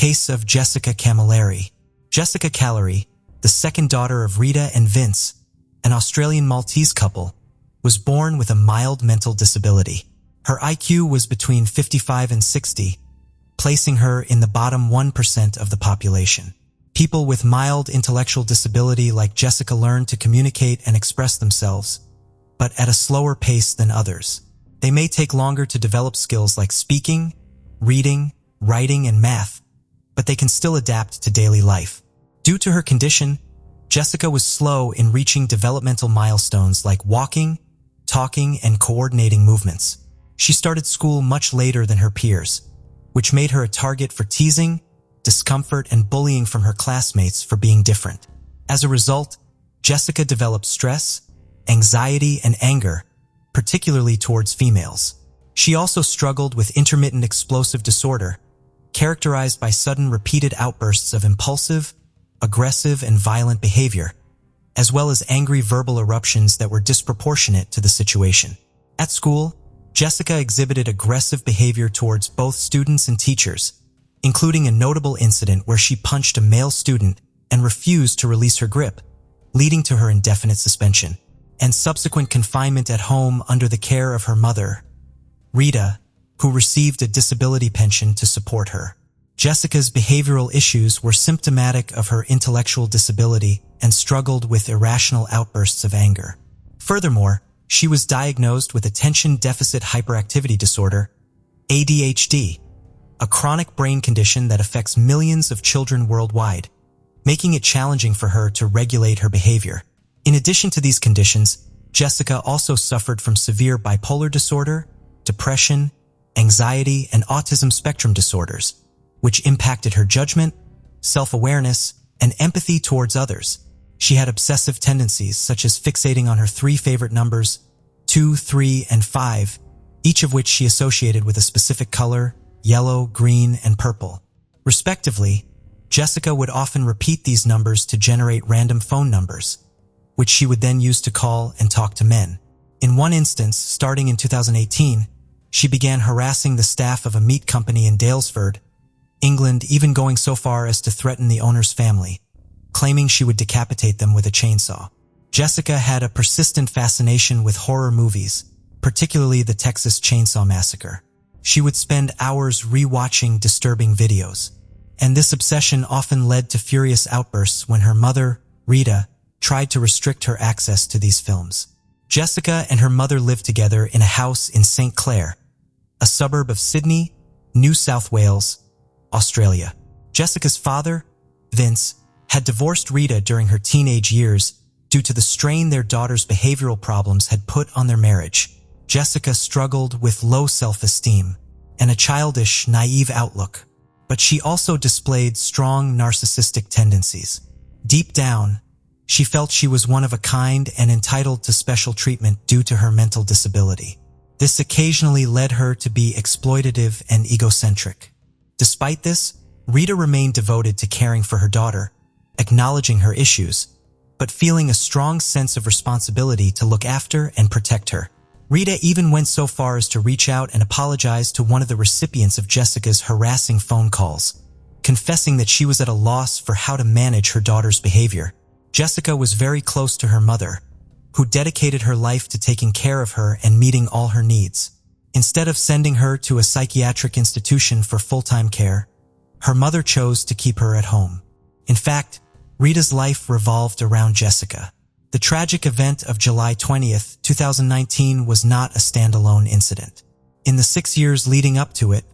Case of Jessica Cameleri. Jessica Cameleri, the second daughter of Rita and Vince, an Australian Maltese couple, was born with a mild mental disability. Her IQ was between 55 and 60, placing her in the bottom 1% of the population. People with mild intellectual disability like Jessica learn to communicate and express themselves, but at a slower pace than others. They may take longer to develop skills like speaking, reading, writing, and math, but they can still adapt to daily life. Due to her condition, Jessica was slow in reaching developmental milestones like walking, talking, and coordinating movements. She started school much later than her peers, which made her a target for teasing, discomfort, and bullying from her classmates for being different. As a result, Jessica developed stress, anxiety, and anger, particularly towards females. She also struggled with intermittent explosive disorder, characterized by sudden repeated outbursts of impulsive, aggressive, and violent behavior, as well as angry verbal eruptions that were disproportionate to the situation. At school, Jessica exhibited aggressive behavior towards both students and teachers, including a notable incident where she punched a male student and refused to release her grip, leading to her indefinite suspension and subsequent confinement at home under the care of her mother, Rita, who received a disability pension to support her. Jessica's behavioral issues were symptomatic of her intellectual disability and struggled with irrational outbursts of anger. Furthermore, she was diagnosed with attention deficit hyperactivity disorder, ADHD, a chronic brain condition that affects millions of children worldwide, making it challenging for her to regulate her behavior. In addition to these conditions, Jessica also suffered from severe bipolar disorder, depression, anxiety, and autism spectrum disorders, which impacted her judgment, self-awareness, and empathy towards others. She had obsessive tendencies such as fixating on her three favorite numbers, 2, 3, and 5, each of which she associated with a specific color, yellow, green, and purple. Respectively, Jessica would often repeat these numbers to generate random phone numbers, which she would then use to call and talk to men. In one instance, starting in 2018, she began harassing the staff of a meat company in Daylesford, England, even going so far as to threaten the owner's family, claiming she would decapitate them with a chainsaw. Jessica had a persistent fascination with horror movies, particularly the Texas Chainsaw Massacre. She would spend hours rewatching disturbing videos, and this obsession often led to furious outbursts when her mother, Rita, tried to restrict her access to these films. Jessica and her mother lived together in a house in St. Clair, a suburb of Sydney, New South Wales, Australia. Jessica's father, Vince, had divorced Rita during her teenage years due to the strain their daughter's behavioral problems had put on their marriage. Jessica struggled with low self-esteem and a childish, naive outlook, but she also displayed strong narcissistic tendencies. Deep down, she felt she was one of a kind and entitled to special treatment due to her mental disability. This occasionally led her to be exploitative and egocentric. Despite this, Rita remained devoted to caring for her daughter, acknowledging her issues, but feeling a strong sense of responsibility to look after and protect her. Rita even went so far as to reach out and apologize to one of the recipients of Jessica's harassing phone calls, confessing that she was at a loss for how to manage her daughter's behavior. Jessica was very close to her mother, who dedicated her life to taking care of her and meeting all her needs. Instead of sending her to a psychiatric institution for full-time care, her mother chose to keep her at home. In fact, Rita's life revolved around Jessica. The tragic event of July 20th, 2019 was not a standalone incident. In the 6 years leading up to it,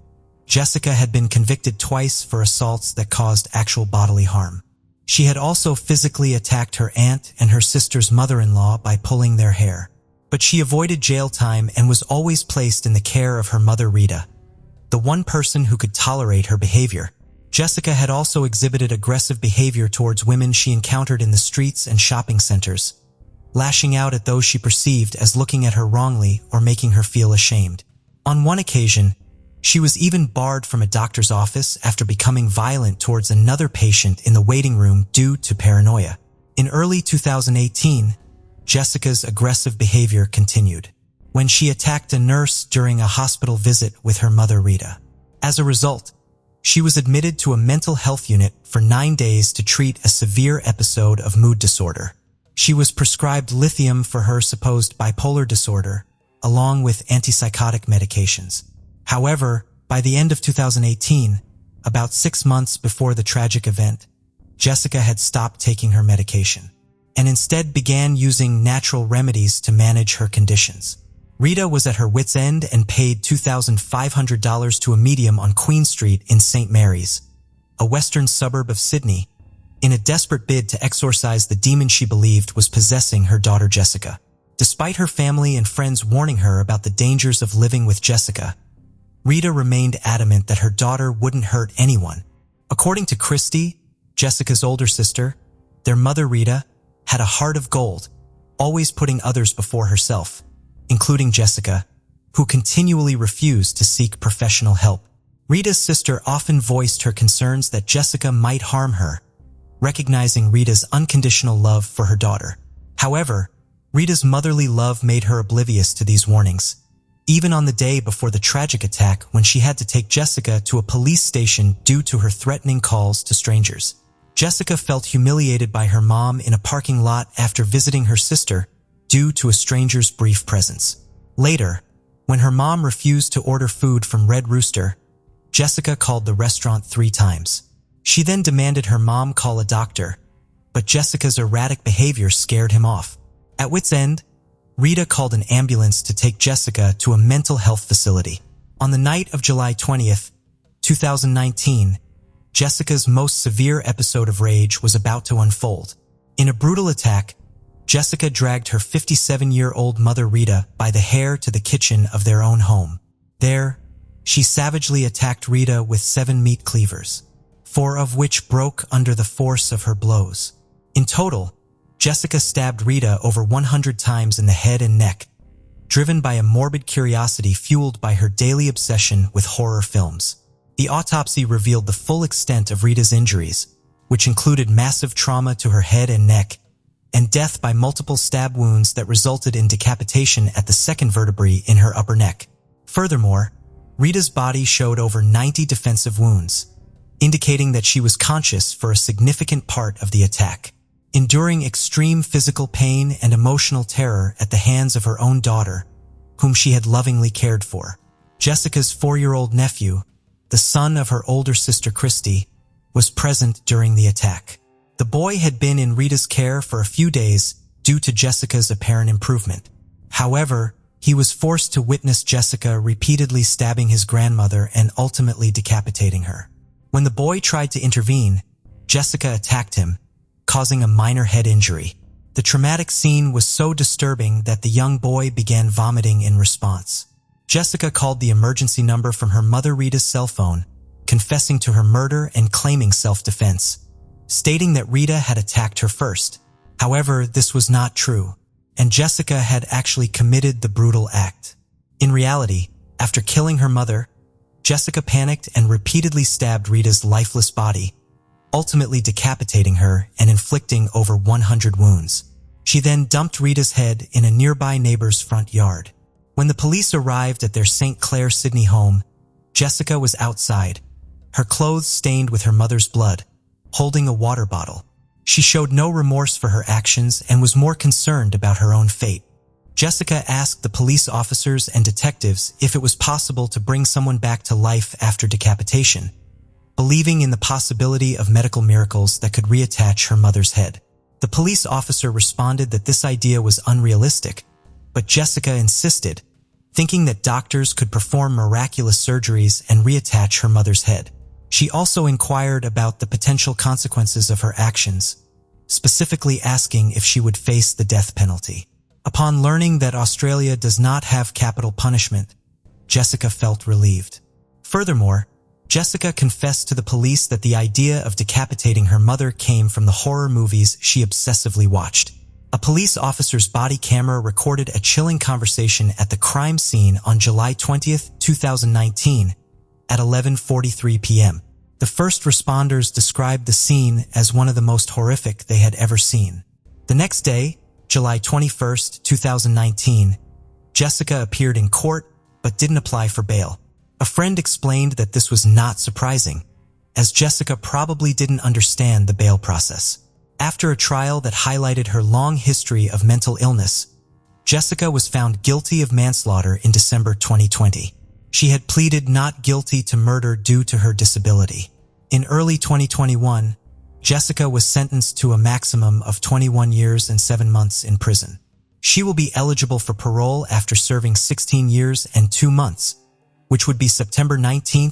Jessica had been convicted twice for assaults that caused actual bodily harm. She had also physically attacked her aunt and her sister's mother-in-law by pulling their hair. But she avoided jail time and was always placed in the care of her mother Rita, the one person who could tolerate her behavior. Jessica had also exhibited aggressive behavior towards women she encountered in the streets and shopping centers, lashing out at those she perceived as looking at her wrongly or making her feel ashamed. On one occasion, she was even barred from a doctor's office after becoming violent towards another patient in the waiting room due to paranoia. In early 2018, Jessica's aggressive behavior continued when she attacked a nurse during a hospital visit with her mother Rita. As a result, She was admitted to a mental health unit for 9 days to treat a severe episode of mood disorder. She was prescribed lithium for her supposed bipolar disorder, along with antipsychotic medications. However, by the end of 2018, about 6 months before the tragic event, Jessica had stopped taking her medication and instead began using natural remedies to manage her conditions. Rita was at her wit's end and paid $2,500 to a medium on Queen Street in St. Mary's, a western suburb of Sydney, in a desperate bid to exorcise the demon she believed was possessing her daughter Jessica. Despite her family and friends warning her about the dangers of living with Jessica, Rita remained adamant that her daughter wouldn't hurt anyone. According to Christy, Jessica's older sister, their mother Rita had a heart of gold, always putting others before herself, including Jessica, who continually refused to seek professional help. Rita's sister often voiced her concerns that Jessica might harm her, recognizing Rita's unconditional love for her daughter. However, Rita's motherly love made her oblivious to these warnings, even on the day before the tragic attack when she had to take Jessica to a police station due to her threatening calls to strangers. Jessica felt humiliated by her mom in a parking lot after visiting her sister due to a stranger's brief presence. Later, when her mom refused to order food from Red Rooster, Jessica called the restaurant 3 times. She then demanded her mom call a doctor, but Jessica's erratic behavior scared him off. At wit's end, Rita called an ambulance to take Jessica to a mental health facility. On the night of July 20th, 2019, Jessica's most severe episode of rage was about to unfold. In a brutal attack, Jessica dragged her 57-year-old mother Rita by the hair to the kitchen of their own home. There, she savagely attacked Rita with 7 meat cleavers, 4 of which broke under the force of her blows. In total, Jessica stabbed Rita over 100 times in the head and neck, driven by a morbid curiosity fueled by her daily obsession with horror films. The autopsy revealed the full extent of Rita's injuries, which included massive trauma to her head and neck, and death by multiple stab wounds that resulted in decapitation at the second vertebrae in her upper neck. Furthermore, Rita's body showed over 90 defensive wounds, indicating that she was conscious for a significant part of the attack. Enduring extreme physical pain and emotional terror at the hands of her own daughter, whom she had lovingly cared for. Jessica's 4-year-old nephew, the son of her older sister Christy, was present during the attack. The boy had been in Rita's care for a few days due to Jessica's apparent improvement. However, he was forced to witness Jessica repeatedly stabbing his grandmother and ultimately decapitating her. When the boy tried to intervene, Jessica attacked him, causing a minor head injury. The traumatic scene was so disturbing that the young boy began vomiting in response. Jessica called the emergency number from her mother Rita's cell phone, confessing to her murder and claiming self-defense, stating that Rita had attacked her first. However, this was not true, and Jessica had actually committed the brutal act. In reality, after killing her mother, Jessica panicked and repeatedly stabbed Rita's lifeless body, ultimately decapitating her and inflicting over 100 wounds. She then dumped Rita's head in a nearby neighbor's front yard. When the police arrived at their St. Clair, Sydney home, Jessica was outside, her clothes stained with her mother's blood, holding a water bottle. She showed no remorse for her actions and was more concerned about her own fate. Jessica asked the police officers and detectives if it was possible to bring someone back to life after decapitation, believing in the possibility of medical miracles that could reattach her mother's head. The police officer responded that this idea was unrealistic, but Jessica insisted, thinking that doctors could perform miraculous surgeries and reattach her mother's head. She also inquired about the potential consequences of her actions, specifically asking if she would face the death penalty. Upon learning that Australia does not have capital punishment, Jessica felt relieved. Furthermore, Jessica confessed to the police that the idea of decapitating her mother came from the horror movies she obsessively watched. A police officer's body camera recorded a chilling conversation at the crime scene on July 20th, 2019, at 11:43 p.m. The first responders described the scene as one of the most horrific they had ever seen. The next day, July 21st, 2019, Jessica appeared in court but didn't apply for bail. A friend explained that this was not surprising, as Jessica probably didn't understand the bail process. After a trial that highlighted her long history of mental illness, Jessica was found guilty of manslaughter in December 2020. She had pleaded not guilty to murder due to her disability. In early 2021, Jessica was sentenced to a maximum of 21 years and 7 months in prison. She will be eligible for parole after serving 16 years and 2 months, which would be September 19,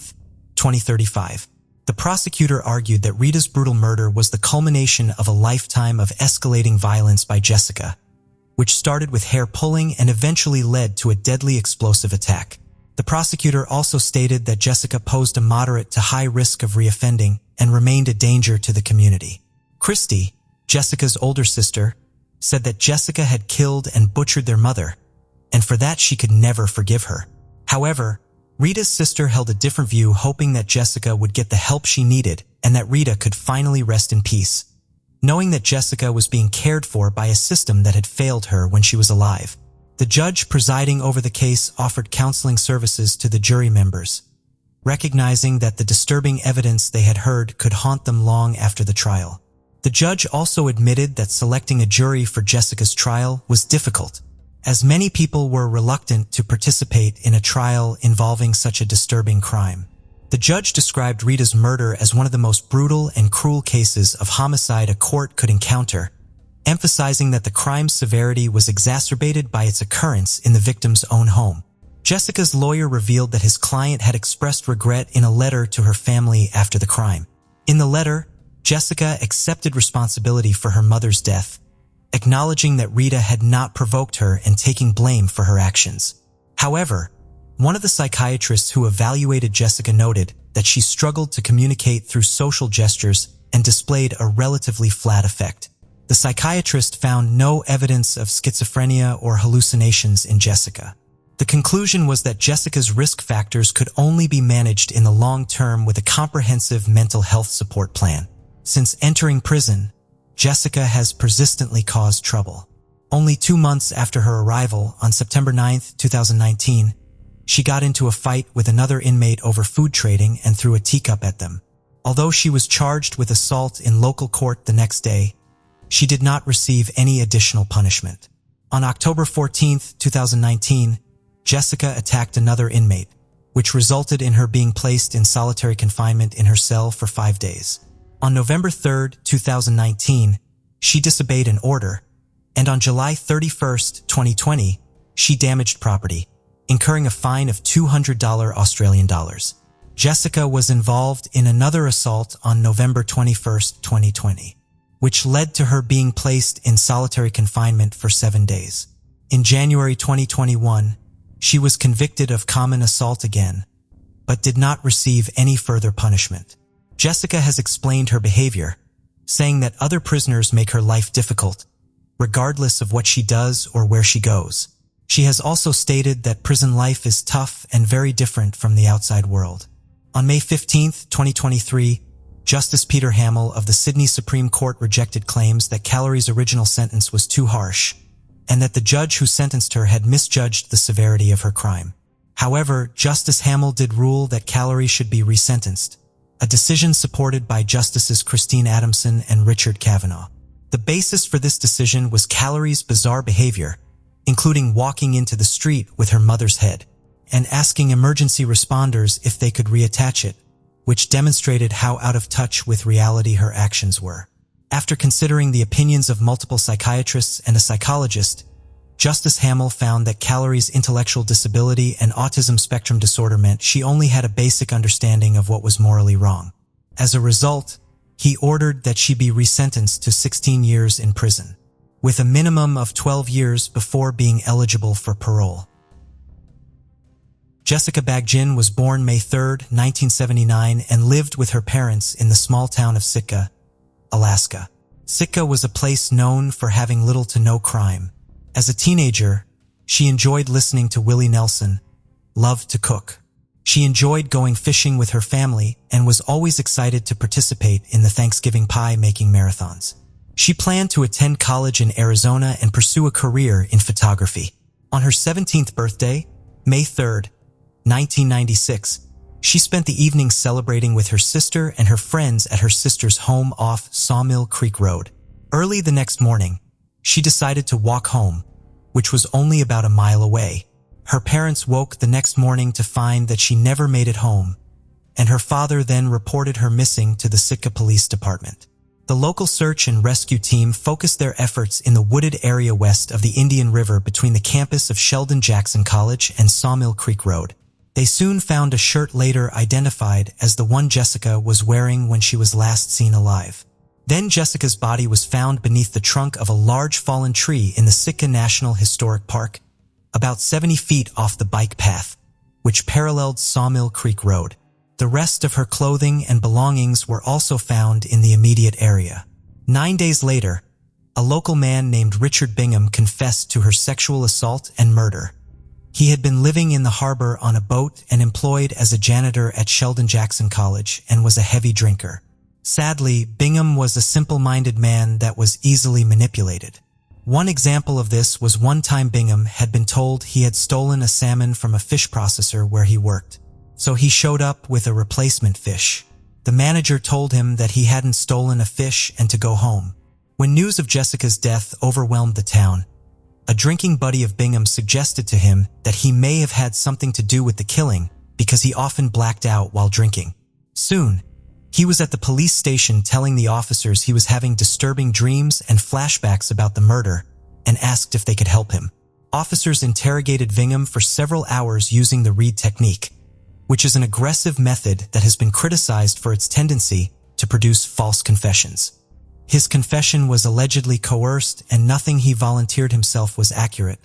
2035. The prosecutor argued that Rita's brutal murder was the culmination of a lifetime of escalating violence by Jessica, which started with hair pulling and eventually led to a deadly explosive attack. The prosecutor also stated that Jessica posed a moderate to high risk of reoffending and remained a danger to the community. Christy, Jessica's older sister, said that Jessica had killed and butchered their mother, and for that she could never forgive her. However, Rita's sister held a different view, hoping that Jessica would get the help she needed and that Rita could finally rest in peace, knowing that Jessica was being cared for by a system that had failed her when she was alive. The judge presiding over the case offered counseling services to the jury members, recognizing that the disturbing evidence they had heard could haunt them long after the trial. The judge also admitted that selecting a jury for Jessica's trial was difficult, as many people were reluctant to participate in a trial involving such a disturbing crime. The judge described Rita's murder as one of the most brutal and cruel cases of homicide a court could encounter, emphasizing that the crime's severity was exacerbated by its occurrence in the victim's own home. Jessica's lawyer revealed that his client had expressed regret in a letter to her family after the crime. In the letter, Jessica accepted responsibility for her mother's death, acknowledging that Rita had not provoked her and taking blame for her actions. However, one of the psychiatrists who evaluated Jessica noted that she struggled to communicate through social gestures and displayed a relatively flat affect. The psychiatrist found no evidence of schizophrenia or hallucinations in Jessica. The conclusion was that Jessica's risk factors could only be managed in the long term with a comprehensive mental health support plan. Since entering prison, Jessica has persistently caused trouble. Only 2 months after her arrival, on September 9, 2019, she got into a fight with another inmate over food trading and threw a teacup at them. Although she was charged with assault in local court the next day, she did not receive any additional punishment. On October 14, 2019, Jessica attacked another inmate, which resulted in her being placed in solitary confinement in her cell for 5 days. On November 3, 2019, she disobeyed an order, and on July 31, 2020, she damaged property, incurring a fine of $200 Australian dollars. Jessica was involved in another assault on November 21, 2020. Which led to her being placed in solitary confinement for 7 days. In January 2021, she was convicted of common assault again, but did not receive any further punishment. Jessica has explained her behavior, saying that other prisoners make her life difficult, regardless of what she does or where she goes. She has also stated that prison life is tough and very different from the outside world. On May 15, 2023, Justice Peter Hamill of the Sydney Supreme Court rejected claims that Caleri's original sentence was too harsh, and that the judge who sentenced her had misjudged the severity of her crime. However, Justice Hamill did rule that Caleri should be resentenced, a decision supported by Justices Christine Adamson and Richard Kavanaugh. The basis for this decision was Caleri's bizarre behavior, including walking into the street with her mother's head, and asking emergency responders if they could reattach it, which demonstrated how out of touch with reality her actions were. After considering the opinions of multiple psychiatrists and a psychologist, Justice Hamill found that Caleri's intellectual disability and autism spectrum disorder meant she only had a basic understanding of what was morally wrong. As a result, he ordered that she be resentenced to 16 years in prison, with a minimum of 12 years before being eligible for parole. Jessica Bagjin was born May 3, 1979, and lived with her parents in the small town of Sitka, Alaska. Sitka was a place known for having little to no crime. As a teenager, she enjoyed listening to Willie Nelson, loved to cook. She enjoyed going fishing with her family and was always excited to participate in the Thanksgiving pie making marathons. She planned to attend college in Arizona and pursue a career in photography. On her 17th birthday, May 3, 1996, She spent the evening celebrating with her sister and her friends at her sister's home off Sawmill Creek Road. Early the next morning, she decided to walk home, which was only about a mile away. Her parents woke the next morning to find that she never made it home, and her father then reported her missing to the Sitka Police Department. The local search and rescue team focused their efforts in the wooded area west of the Indian River between the campus of Sheldon Jackson College and Sawmill Creek Road. They soon found a shirt later identified as the one Jessica was wearing when she was last seen alive. Then Jessica's body was found beneath the trunk of a large fallen tree in the Sitka National Historic Park, about 70 feet off the bike path, which paralleled Sawmill Creek Road. The rest of her clothing and belongings were also found in the immediate area. 9 days later, a local man named Richard Bingham confessed to her sexual assault and murder. He had been living in the harbor on a boat and employed as a janitor at Sheldon Jackson College and was a heavy drinker. Sadly, Bingham was a simple-minded man that was easily manipulated. One example of this was one time Bingham had been told he had stolen a salmon from a fish processor where he worked. So he showed up with a replacement fish. The manager told him that he hadn't stolen a fish and to go home. When news of Jessica's death overwhelmed the town, a drinking buddy of Bingham suggested to him that he may have had something to do with the killing because he often blacked out while drinking. Soon, he was at the police station telling the officers he was having disturbing dreams and flashbacks about the murder and asked if they could help him. Officers interrogated Bingham for several hours using the Reed technique, which is an aggressive method that has been criticized for its tendency to produce false confessions. His confession was allegedly coerced and nothing he volunteered himself was accurate,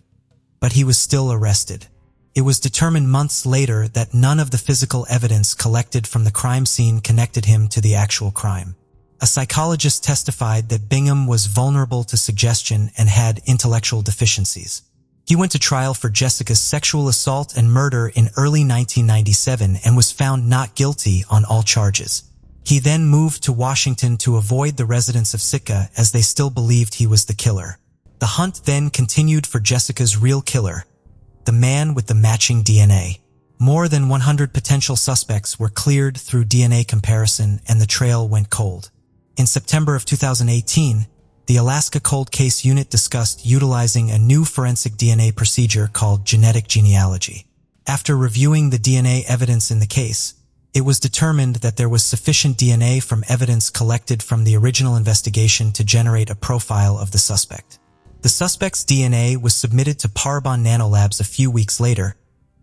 but he was still arrested. It was determined months later that none of the physical evidence collected from the crime scene connected him to the actual crime. A psychologist testified that Bingham was vulnerable to suggestion and had intellectual deficiencies. He went to trial for Jessica's sexual assault and murder in early 1997 and was found not guilty on all charges. He then moved to Washington to avoid the residents of Sitka as they still believed he was the killer. The hunt then continued for Jessica's real killer, the man with the matching DNA. More than 100 potential suspects were cleared through DNA comparison and the trail went cold. In September of 2018, the Alaska Cold Case Unit discussed utilizing a new forensic DNA procedure called genetic genealogy. After reviewing the DNA evidence in the case, it was determined that there was sufficient DNA from evidence collected from the original investigation to generate a profile of the suspect. The suspect's DNA was submitted to Parabon Nanolabs a few weeks later,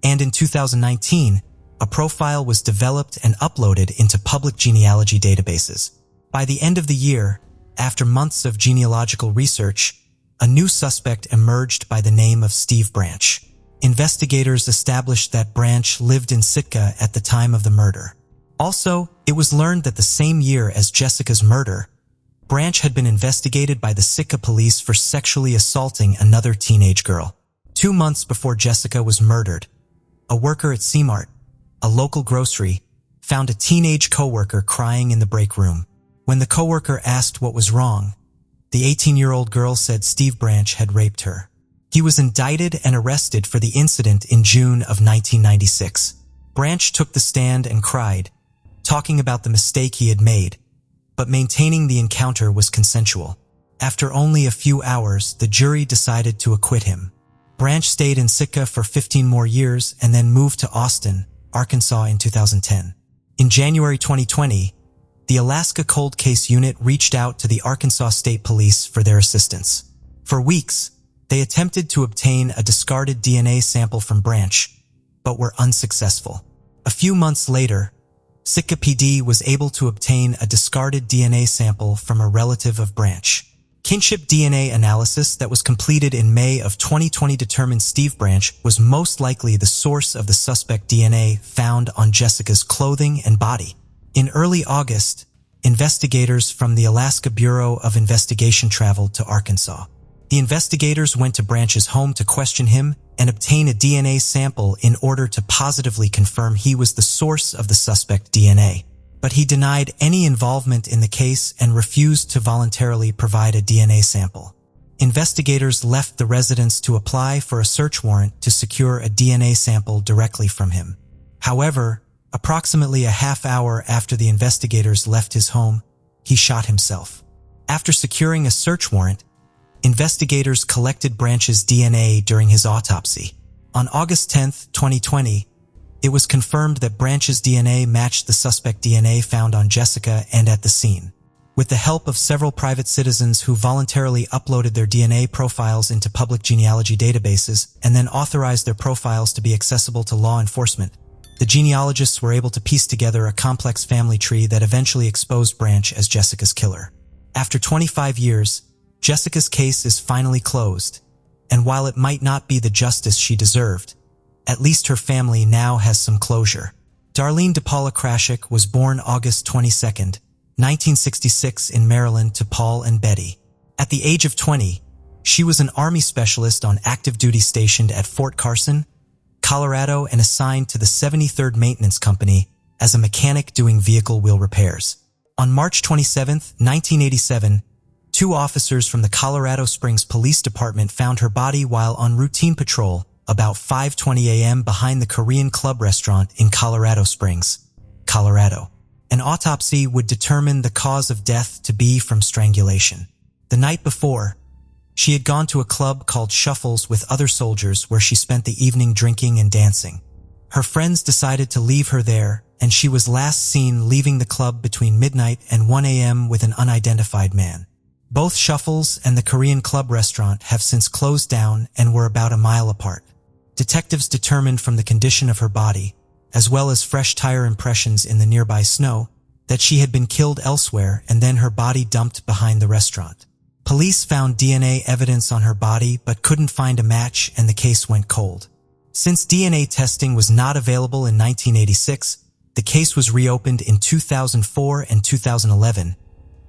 and in 2019, a profile was developed and uploaded into public genealogy databases. By the end of the year, after months of genealogical research, a new suspect emerged by the name of Steve Branch. Investigators established that Branch lived in Sitka at the time of the murder. Also, it was learned that the same year as Jessica's murder, Branch had been investigated by the Sitka police for sexually assaulting another teenage girl. 2 months before Jessica was murdered, a worker at C-Mart, a local grocery, found a teenage coworker crying in the break room. When the coworker asked what was wrong, the 18-year-old girl said Steve Branch had raped her. He was indicted and arrested for the incident in June of 1996. Branch took the stand and cried, talking about the mistake he had made, but maintaining the encounter was consensual. After only a few hours, the jury decided to acquit him. Branch stayed in Sitka for 15 more years and then moved to Austin, Arkansas in 2010. In January 2020, the Alaska Cold Case Unit reached out to the Arkansas State Police for their assistance. For weeks, they attempted to obtain a discarded DNA sample from Branch, but were unsuccessful. A few months later, Sitka PD was able to obtain a discarded DNA sample from a relative of Branch. Kinship DNA analysis that was completed in May of 2020 determined Steve Branch was most likely the source of the suspect DNA found on Jessica's clothing and body. In early August, investigators from the Alaska Bureau of Investigation traveled to Arkansas. The investigators went to Branch's home to question him and obtain a DNA sample in order to positively confirm he was the source of the suspect DNA. But he denied any involvement in the case and refused to voluntarily provide a DNA sample. Investigators left the residence to apply for a search warrant to secure a DNA sample directly from him. However, Approximately a half hour after the investigators left his home, he shot himself. After securing a search warrant, investigators collected Branch's DNA during his autopsy. On August 10, 2020, it was confirmed that Branch's DNA matched the suspect DNA found on Jessica and at the scene. With the help of several private citizens who voluntarily uploaded their DNA profiles into public genealogy databases and then authorized their profiles to be accessible to law enforcement, the genealogists were able to piece together a complex family tree that eventually exposed Branch as Jessica's killer. After 25 years, Jessica's case is finally closed, and while it might not be the justice she deserved, at least her family now has some closure. Darlene Crashik was born August 22, 1966 in Maryland to Paul and Betty. At the age of 20, she was an Army specialist on active duty stationed at Fort Carson, Colorado, and assigned to the 73rd Maintenance Company as a mechanic doing vehicle wheel repairs. On March 27, 1987, 2 officers from the Colorado Springs Police Department found her body while on routine patrol about 5:20 a.m. behind the Korean Club restaurant in Colorado Springs, Colorado. An autopsy would determine the cause of death to be from strangulation. The night before, she had gone to a club called Shuffles with other soldiers where she spent the evening drinking and dancing. Her friends decided to leave her there, and she was last seen leaving the club between midnight and 1 a.m. with an unidentified man. Both Shuffles and the Korean Club restaurant have since closed down and were about a mile apart. Detectives determined from the condition of her body, as well as fresh tire impressions in the nearby snow, that she had been killed elsewhere and then her body dumped behind the restaurant. Police found DNA evidence on her body but couldn't find a match, and the case went cold. Since DNA testing was not available in 1986, the case was reopened in 2004 and 2011,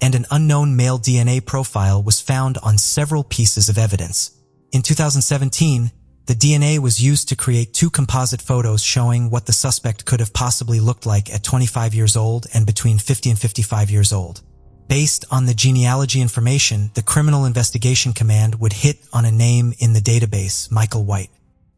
and an unknown male DNA profile was found on several pieces of evidence. In 2017, the DNA was used to create 2 composite photos showing what the suspect could have possibly looked like at 25 years old and between 50 and 55 years old. Based on the genealogy information, the Criminal Investigation Command would hit on a name in the database, Michael White.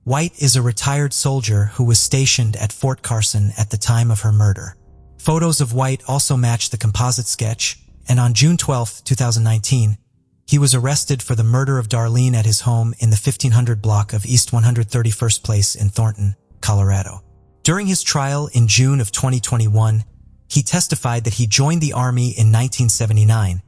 White is a retired soldier who was stationed at Fort Carson at the time of her murder. Photos of White also match the composite sketch, and on June 12, 2019, he was arrested for the murder of Darlene at his home in the 1500 block of East 131st Place in Thornton, Colorado. During his trial in June of 2021, he testified that he joined the Army in 1979,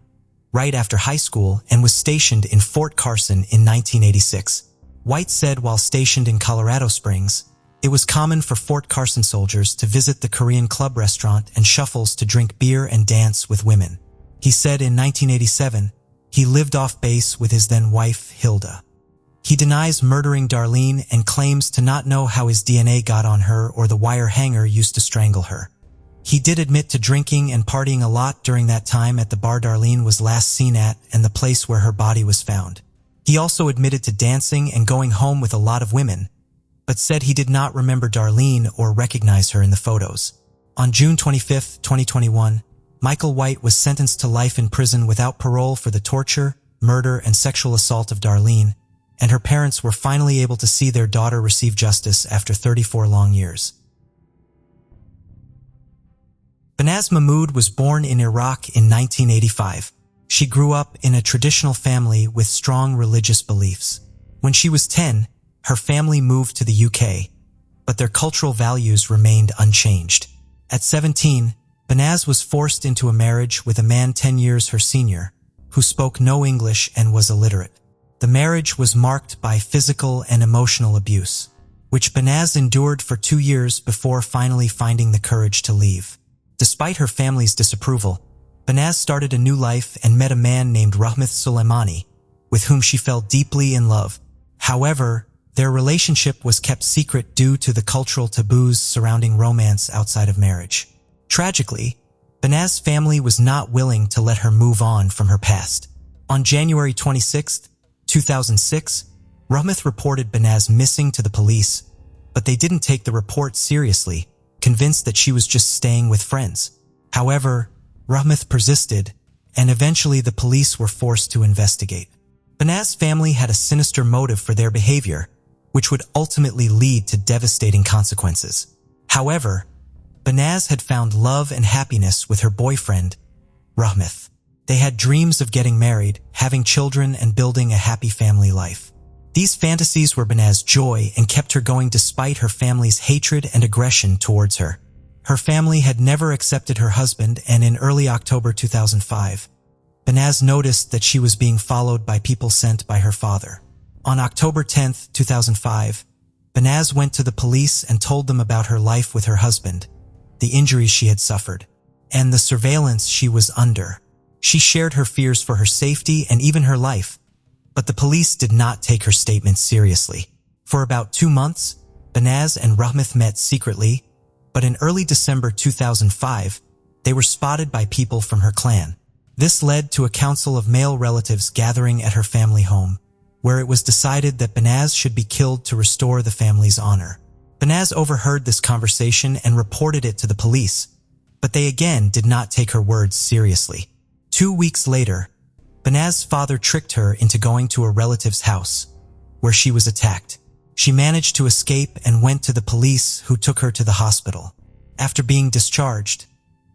right after high school, and was stationed in Fort Carson in 1986. White said while stationed in Colorado Springs, it was common for Fort Carson soldiers to visit the Korean Club restaurant and Shuffles to drink beer and dance with women. He said in 1987, he lived off base with his then-wife, Hilda. He denies murdering Darlene and claims to not know how his DNA got on her or the wire hanger used to strangle her. He did admit to drinking and partying a lot during that time at the bar Darlene was last seen at and the place where her body was found. He also admitted to dancing and going home with a lot of women, but said he did not remember Darlene or recognize her in the photos. On June 25, 2021, Michael White was sentenced to life in prison without parole for the torture, murder, and sexual assault of Darlene, and her parents were finally able to see their daughter receive justice after 34 long years. Banaz Mahmoud was born in Iraq in 1985. She grew up in a traditional family with strong religious beliefs. When she was 10, her family moved to the UK, but their cultural values remained unchanged. At 17, Banaz was forced into a marriage with a man 10 years her senior, who spoke no English and was illiterate. The marriage was marked by physical and emotional abuse, which Banaz endured for 2 years before finally finding the courage to leave. Despite her family's disapproval, Banaz started a new life and met a man named Rahmath Soleimani, with whom she fell deeply in love. However, their relationship was kept secret due to the cultural taboos surrounding romance outside of marriage. Tragically, Banaz's family was not willing to let her move on from her past. On January 26, 2006, Rahmath reported Banaz missing to the police, but they didn't take the report seriously, convinced that she was just staying with friends. However, Rahmath persisted, and eventually the police were forced to investigate. Banaz's family had a sinister motive for their behavior, which would ultimately lead to devastating consequences. However, Banaz had found love and happiness with her boyfriend, Rahmeth. They had dreams of getting married, having children, and building a happy family life. These fantasies were Banaz's joy and kept her going despite her family's hatred and aggression towards her. Her family had never accepted her husband, and in early October 2005, Banaz noticed that she was being followed by people sent by her father. On October 10, 2005, Banaz went to the police and told them about her life with her husband, the injuries she had suffered, and the surveillance she was under. She shared her fears for her safety and even her life, but the police did not take her statements seriously. For about 2 months, Banaz and Rahmeth met secretly, but in early December 2005, they were spotted by people from her clan. This led to a council of male relatives gathering at her family home, where it was decided that Banaz should be killed to restore the family's honor. Banaz overheard this conversation and reported it to the police, but they again did not take her words seriously. 2 weeks later, Banaz's father tricked her into going to a relative's house, where she was attacked. She managed to escape and went to the police, who took her to the hospital. After being discharged,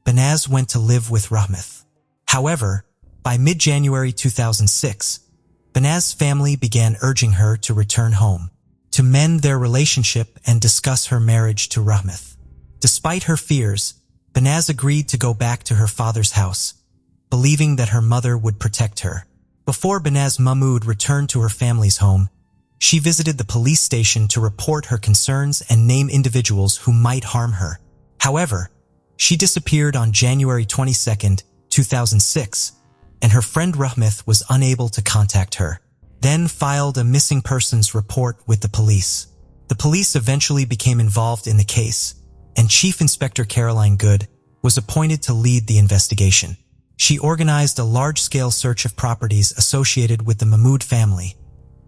Banaz went to live with Rahmeth. However, by mid-January 2006, Banaz's family began urging her to return home, to mend their relationship and discuss her marriage to Rahmeth. Despite her fears, Banaz agreed to go back to her father's house, believing that her mother would protect her. Before Banaz Mahmoud returned to her family's home, she visited the police station to report her concerns and name individuals who might harm her. However, she disappeared on January 22, 2006, and her friend Rahmeth was unable to contact her, then filed a missing persons report with the police. The police eventually became involved in the case, and Chief Inspector Caroline Good was appointed to lead the investigation. She organized a large-scale search of properties associated with the Mahmoud family,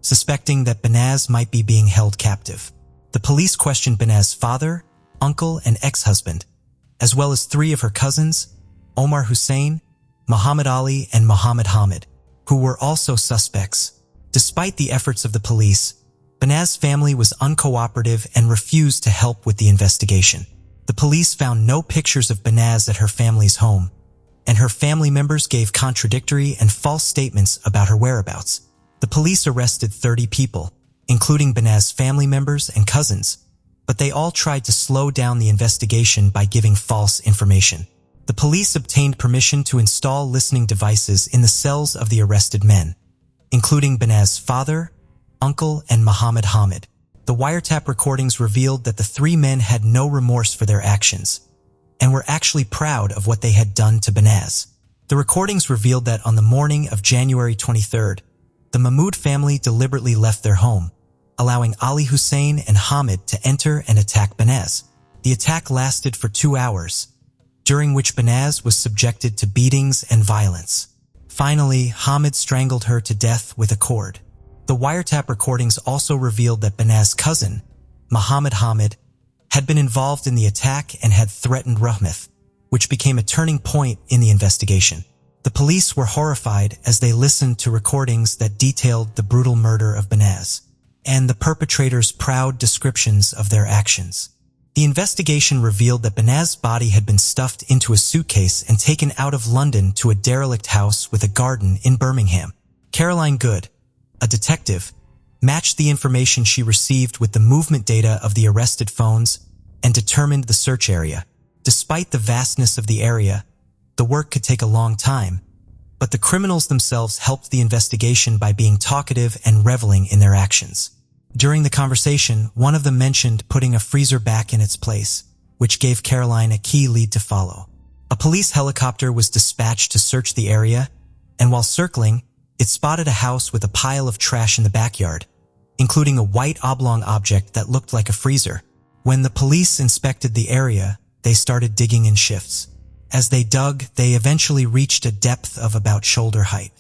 suspecting that Banaz might be being held captive. The police questioned Banaz's father, uncle, and ex-husband, as well as 3 of her cousins, Omar Hussein, Muhammad Ali, and Muhammad Hamid, who were also suspects. Despite the efforts of the police, Banaz's family was uncooperative and refused to help with the investigation. The police found no pictures of Banaz at her family's home, and her family members gave contradictory and false statements about her whereabouts. The police arrested 30 people, including Banaz's family members and cousins, but they all tried to slow down the investigation by giving false information. The police obtained permission to install listening devices in the cells of the arrested men, including Banaz's father, uncle, and Muhammad Hamid. The wiretap recordings revealed that the 3 men had no remorse for their actions, and were actually proud of what they had done to Banaz. The recordings revealed that on the morning of January 23rd, the Mahmoud family deliberately left their home, allowing Ali Hussein and Hamid to enter and attack Banaz. The attack lasted for 2 hours, during which Banaz was subjected to beatings and violence. Finally, Hamid strangled her to death with a cord. The wiretap recordings also revealed that Banaz's cousin, Muhammad Hamid, had been involved in the attack and had threatened Rahmeth, which became a turning point in the investigation. The police were horrified as they listened to recordings that detailed the brutal murder of Banaz and the perpetrators' proud descriptions of their actions. The investigation revealed that Banaz's body had been stuffed into a suitcase and taken out of London to a derelict house with a garden in Birmingham. Caroline Good, a detective, matched the information she received with the movement data of the arrested phones and determined the search area. Despite the vastness of the area, the work could take a long time, but the criminals themselves helped the investigation by being talkative and reveling in their actions. During the conversation, one of them mentioned putting a freezer back in its place, which gave Caroline a key lead to follow. A police helicopter was dispatched to search the area, and while circling, it spotted a house with a pile of trash in the backyard, including a white oblong object that looked like a freezer. When the police inspected the area, they started digging in shifts. As they dug, they eventually reached a depth of about shoulder height.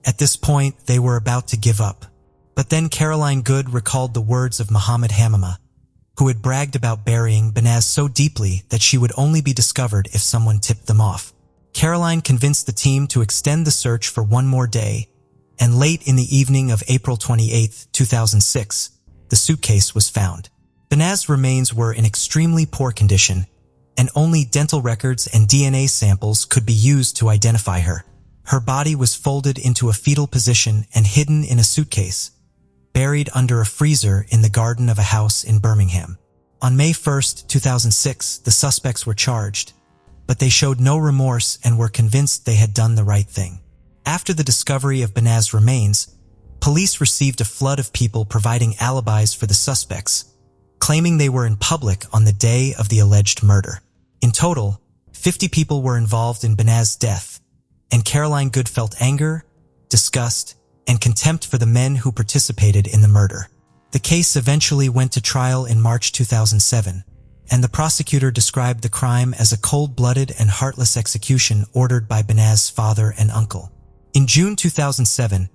At this point, they were about to give up. But then Caroline Good recalled the words of Muhammad Hamama, who had bragged about burying Banaz so deeply that she would only be discovered if someone tipped them off. Caroline convinced the team to extend the search for 1 more day, and late in the evening of April 28, 2006, the suitcase was found. Banaz's remains were in extremely poor condition, and only dental records and DNA samples could be used to identify her. Her body was folded into a fetal position and hidden in a suitcase, buried under a freezer in the garden of a house in Birmingham. On May 1, 2006, the suspects were charged, but they showed no remorse and were convinced they had done the right thing. After the discovery of Banaz's remains, police received a flood of people providing alibis for the suspects, claiming they were in public on the day of the alleged murder. In total, 50 people were involved in Banaz's death, and Caroline Good felt anger, disgust, and contempt for the men who participated in the murder. The case eventually went to trial in March 2007, and the prosecutor described the crime as a cold-blooded and heartless execution ordered by Banaz's father and uncle. In June 2007,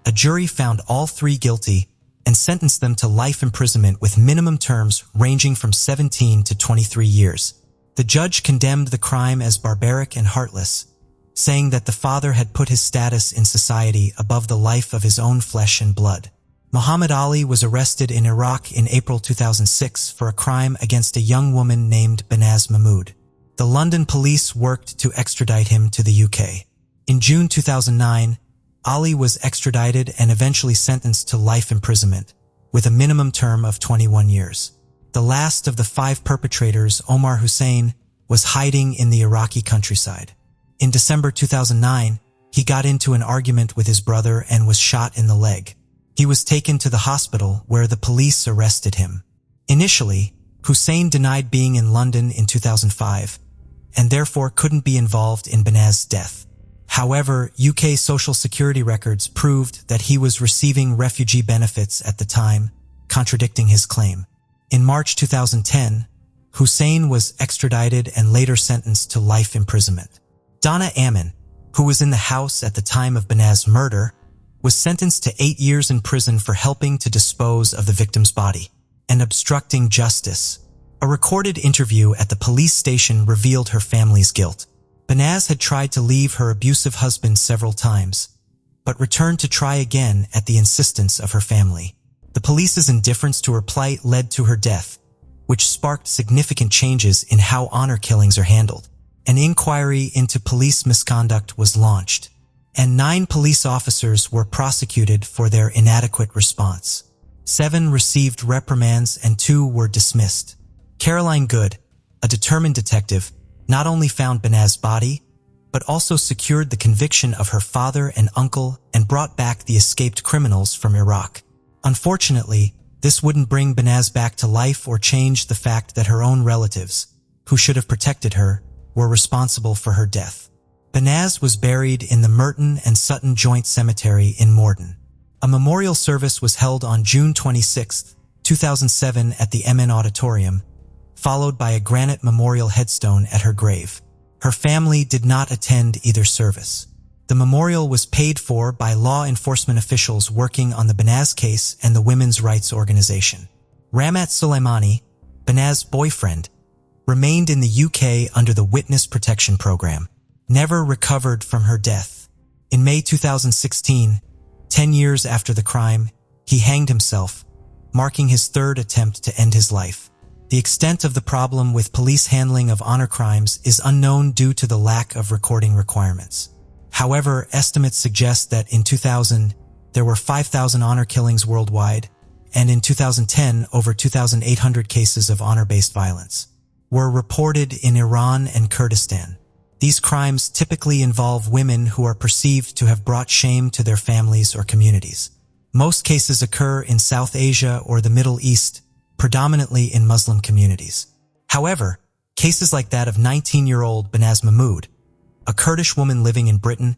a jury found all three guilty and sentenced them to life imprisonment with minimum terms ranging from 17 to 23 years. The judge condemned the crime as barbaric and heartless, saying that the father had put his status in society above the life of his own flesh and blood. Muhammad Ali was arrested in Iraq in April 2006 for a crime against a young woman named Banaz Mahmood. The London police worked to extradite him to the UK. In June 2009, Ali was extradited and eventually sentenced to life imprisonment, with a minimum term of 21 years. The last of the 5 perpetrators, Omar Hussein, was hiding in the Iraqi countryside. In December 2009, he got into an argument with his brother and was shot in the leg. He was taken to the hospital where the police arrested him. Initially, Hussein denied being in London in 2005 and therefore couldn't be involved in Banaz's death. However, UK social security records proved that he was receiving refugee benefits at the time, contradicting his claim. In March 2010, Hussein was extradited and later sentenced to life imprisonment. Donna Ammon, who was in the house at the time of Banaz's murder, was sentenced to 8 years in prison for helping to dispose of the victim's body and obstructing justice. A recorded interview at the police station revealed her family's guilt. Banaz had tried to leave her abusive husband several times, but returned to try again at the insistence of her family. The police's indifference to her plight led to her death, which sparked significant changes in how honor killings are handled. An inquiry into police misconduct was launched, and 9 police officers were prosecuted for their inadequate response. 7 received reprimands and 2 were dismissed. Caroline Good, a determined detective, not only found Banaz's body, but also secured the conviction of her father and uncle and brought back the escaped criminals from Iraq. Unfortunately, this wouldn't bring Banaz back to life or change the fact that her own relatives, who should have protected her, were responsible for her death. Banaz was buried in the Merton and Sutton Joint Cemetery in Morden. A memorial service was held on June 26, 2007 at the MN Auditorium, followed by a granite memorial headstone at her grave. Her family did not attend either service. The memorial was paid for by law enforcement officials working on the Banaz case and the women's rights organization. Ramat Soleimani, Banaz's boyfriend, remained in the UK under the Witness Protection Program, never recovered from her death. In May 2016, 10 years after the crime, he hanged himself, marking his 3rd attempt to end his life. The extent of the problem with police handling of honor crimes is unknown due to the lack of recording requirements. However, estimates suggest that in 2000, there were 5,000 honor killings worldwide, and in 2010, over 2,800 cases of honor-based violence were reported in Iran and Kurdistan. These crimes typically involve women who are perceived to have brought shame to their families or communities. Most cases occur in South Asia or the Middle East, predominantly in Muslim communities. However, cases like that of 19-year-old Banaz Mahmood, a Kurdish woman living in Britain,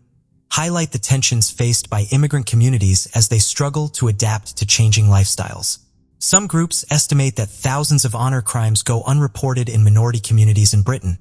highlight the tensions faced by immigrant communities as they struggle to adapt to changing lifestyles. Some groups estimate that thousands of honor crimes go unreported in minority communities in Britain,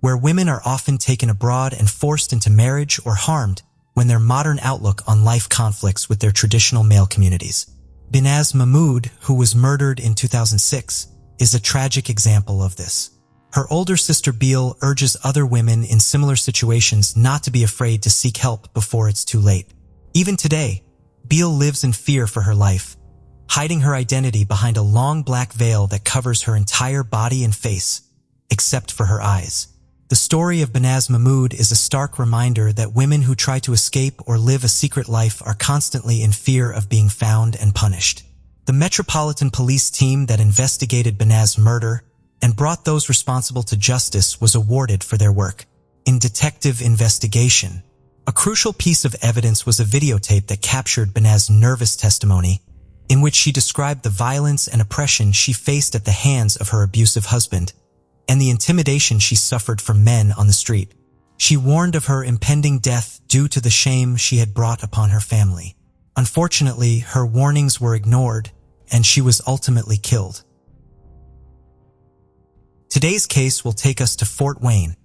where women are often taken abroad and forced into marriage or harmed when their modern outlook on life conflicts with their traditional male communities. Banaz Mahmood, who was murdered in 2006, is a tragic example of this. Her older sister Beal urges other women in similar situations not to be afraid to seek help before it's too late. Even today, Beal lives in fear for her life, hiding her identity behind a long black veil that covers her entire body and face, except for her eyes. The story of Banaz Mahmood is a stark reminder that women who try to escape or live a secret life are constantly in fear of being found and punished. The Metropolitan Police team that investigated Banaz's murder and brought those responsible to justice was awarded for their work in detective investigation. A crucial piece of evidence was a videotape that captured Banaz's nervous testimony, in which she described the violence and oppression she faced at the hands of her abusive husband and the intimidation she suffered from men on the street. She warned of her impending death due to the shame she had brought upon her family. Unfortunately, her warnings were ignored, and she was ultimately killed. Today's case will take us to Fort Wayne,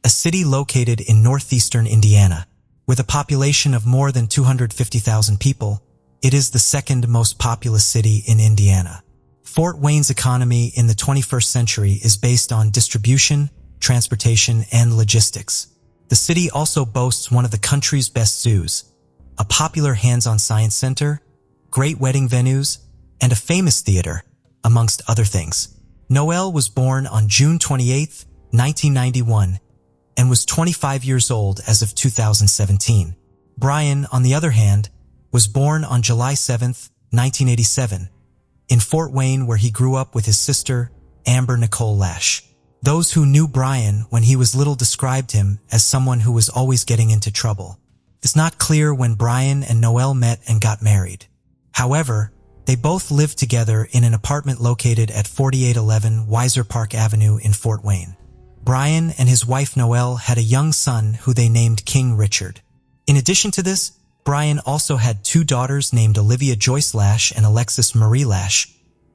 a city located in northeastern Indiana. With a population of more than 250,000 people, it is the second most populous city in Indiana. Fort Wayne's economy in the 21st century is based on distribution, transportation, and logistics. The city also boasts one of the country's best zoos, a popular hands-on science center, great wedding venues, and a famous theater, amongst other things. Noel was born on June 28, 1991, and was 25 years old as of 2017. Brian, on the other hand, was born on July 7, 1987, in Fort Wayne, where he grew up with his sister, Amber Nicole Lash. Those who knew Brian when he was little described him as someone who was always getting into trouble. It's not clear when Brian and Noel met and got married. However, they both lived together in an apartment located at 4811 Weiser Park Avenue in Fort Wayne. Brian and his wife Noel had a young son who they named King Richard. In addition to this, Brian also had two daughters named Olivia Joyce Lash and Alexis Marie Lash,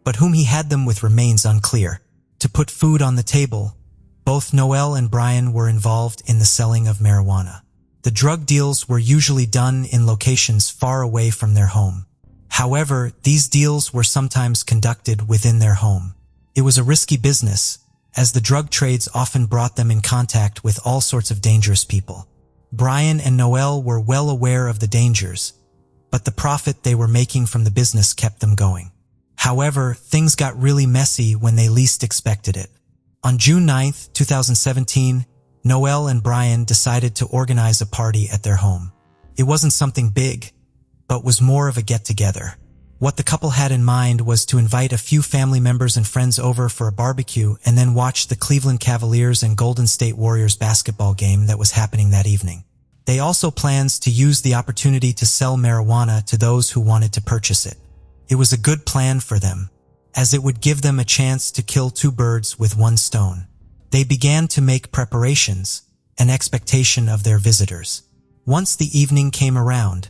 but whom he had them with remains unclear. To put food on the table, both Noel and Brian were involved in the selling of marijuana. The drug deals were usually done in locations far away from their home. However, these deals were sometimes conducted within their home. It was a risky business, as the drug trades often brought them in contact with all sorts of dangerous people. Brian and Noel were well aware of the dangers, but the profit they were making from the business kept them going. However, things got really messy when they least expected it. On June 9, 2017, Noel and Brian decided to organize a party at their home. It wasn't something big, but was more of a get-together. What the couple had in mind was to invite a few family members and friends over for a barbecue and then watch the Cleveland Cavaliers and Golden State Warriors basketball game that was happening that evening. They also planned to use the opportunity to sell marijuana to those who wanted to purchase it. It was a good plan for them, as it would give them a chance to kill two birds with one stone. They began to make preparations, an expectation of their visitors. Once the evening came around,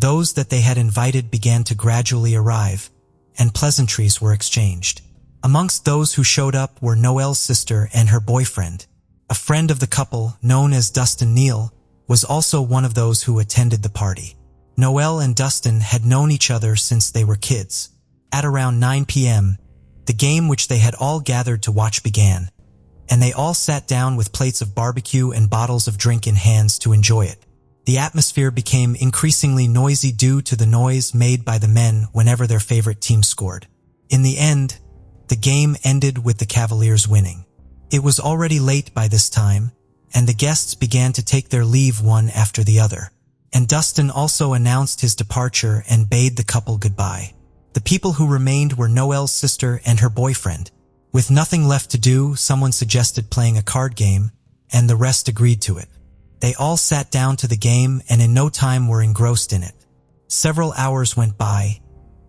those that they had invited began to gradually arrive, and pleasantries were exchanged. Amongst those who showed up were Noel's sister and her boyfriend. A friend of the couple, known as Dustin Neal, was also one of those who attended the party. Noel and Dustin had known each other since they were kids. At around 9 p.m., the game which they had all gathered to watch began, and they all sat down with plates of barbecue and bottles of drink in hands to enjoy it. The atmosphere became increasingly noisy due to the noise made by the men whenever their favorite team scored. In the end, the game ended with the Cavaliers winning. It was already late by this time, and the guests began to take their leave one after the other. And Dustin also announced his departure and bade the couple goodbye. The people who remained were Noel's sister and her boyfriend. With nothing left to do, someone suggested playing a card game, and the rest agreed to it. They all sat down to the game and in no time were engrossed in it. Several hours went by,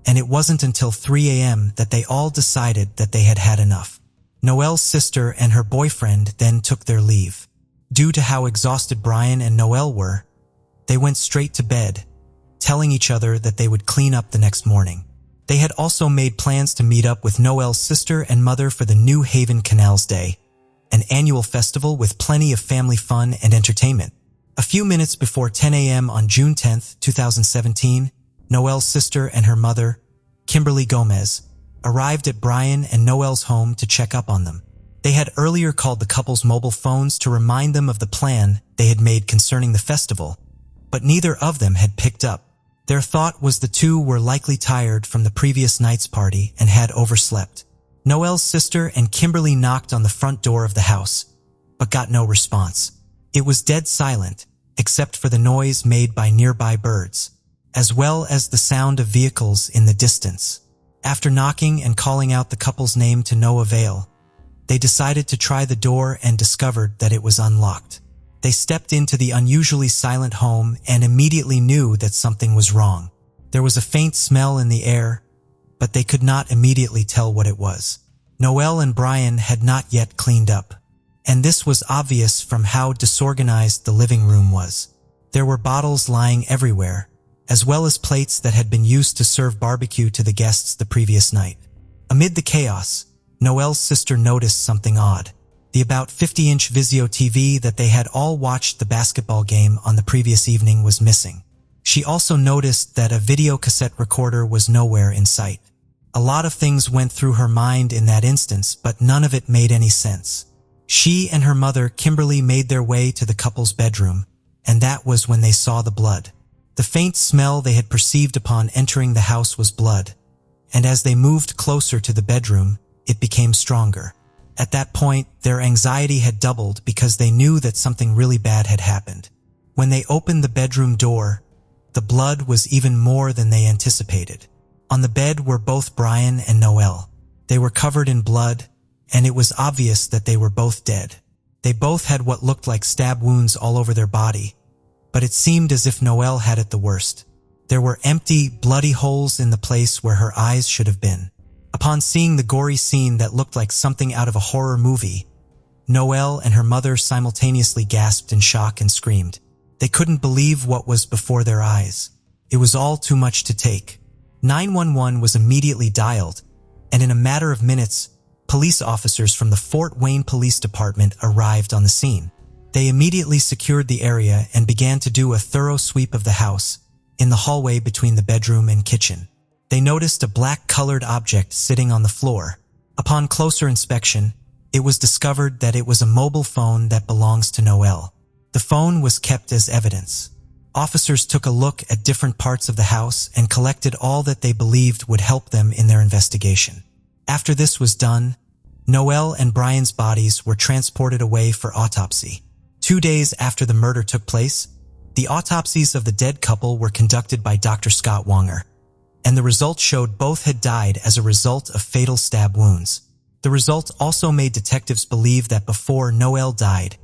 and it wasn't until 3 a.m. that they all decided that they had had enough. Noel's sister and her boyfriend then took their leave. Due to how exhausted Brian and Noel were, they went straight to bed, telling each other that they would clean up the next morning. They had also made plans to meet up with Noel's sister and mother for the New Haven Canals Day, an annual festival with plenty of family fun and entertainment. A few minutes before 10 a.m. on June 10, 2017, Noel's sister and her mother, Kimberly Gomez, arrived at Brian and Noel's home to check up on them. They had earlier called the couple's mobile phones to remind them of the plan they had made concerning the festival, but neither of them had picked up. Their thought was the two were likely tired from the previous night's party and had overslept. Noel's sister and Kimberly knocked on the front door of the house, but got no response. It was dead silent, except for the noise made by nearby birds, as well as the sound of vehicles in the distance. After knocking and calling out the couple's name to no avail, they decided to try the door and discovered that it was unlocked. They stepped into the unusually silent home and immediately knew that something was wrong. There was a faint smell in the air, but they could not immediately tell what it was. Noel and Brian had not yet cleaned up, and this was obvious from how disorganized the living room was. There were bottles lying everywhere, as well as plates that had been used to serve barbecue to the guests the previous night. Amid the chaos, Noel's sister noticed something odd. The about 50-inch Vizio TV that they had all watched the basketball game on the previous evening was missing. She also noticed that a video cassette recorder was nowhere in sight. A lot of things went through her mind in that instance, but none of it made any sense. She and her mother, Kimberly, made their way to the couple's bedroom, and that was when they saw the blood. The faint smell they had perceived upon entering the house was blood, and as they moved closer to the bedroom, it became stronger. At that point, their anxiety had doubled because they knew that something really bad had happened. When they opened the bedroom door, the blood was even more than they anticipated. On the bed were both Brian and Noel. They were covered in blood, and it was obvious that they were both dead. They both had what looked like stab wounds all over their body, but it seemed as if Noel had it the worst. There were empty, bloody holes in the place where her eyes should have been. Upon seeing the gory scene that looked like something out of a horror movie, Noel and her mother simultaneously gasped in shock and screamed. They couldn't believe what was before their eyes. It was all too much to take. 911 was immediately dialed, and in a matter of minutes, police officers from the Fort Wayne Police Department arrived on the scene. They immediately secured the area and began to do a thorough sweep of the house, in the hallway between the bedroom and kitchen. They noticed a black-colored object sitting on the floor. Upon closer inspection, it was discovered that it was a mobile phone that belongs to Noel. The phone was kept as evidence. Officers took a look at different parts of the house and collected all that they believed would help them in their investigation. After this was done, Noel and Brian's bodies were transported away for autopsy. 2 days after the murder took place, the autopsies of the dead couple were conducted by Dr. Scott Wonger, and the results showed both had died as a result of fatal stab wounds. The result also made detectives believe that before Noel died,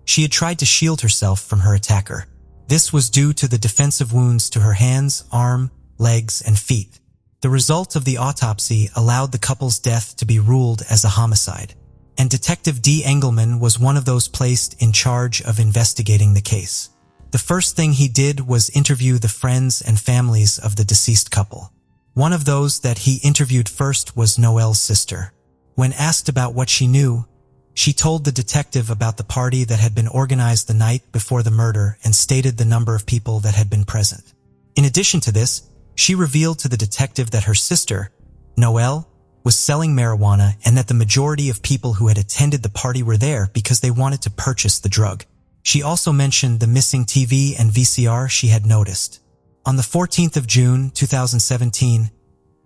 she had tried to shield herself from her attacker. This was due to the defensive wounds to her hands, arm, legs, and feet. The result of the autopsy allowed the couple's death to be ruled as a homicide, and Detective D. Engelman was one of those placed in charge of investigating the case. The first thing he did was interview the friends and families of the deceased couple. One of those that he interviewed first was Noel's sister. When asked about what she knew, she told the detective about the party that had been organized the night before the murder and stated the number of people that had been present. In addition to this, she revealed to the detective that her sister, Noel, was selling marijuana and that the majority of people who had attended the party were there because they wanted to purchase the drug. She also mentioned the missing TV and VCR she had noticed. On the 14th of June, 2017,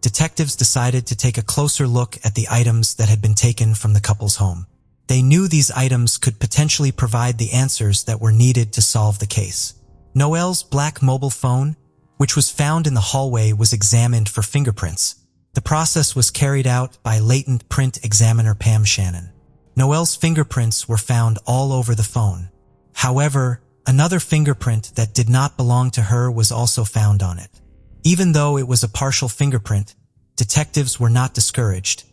detectives decided to take a closer look at the items that had been taken from the couple's home. They knew these items could potentially provide the answers that were needed to solve the case. Noel's black mobile phone, which was found in the hallway, was examined for fingerprints. The process was carried out by latent print examiner Pam Shannon. Noel's fingerprints were found all over the phone. However, another fingerprint that did not belong to her was also found on it. Even though it was a partial fingerprint, detectives were not discouraged,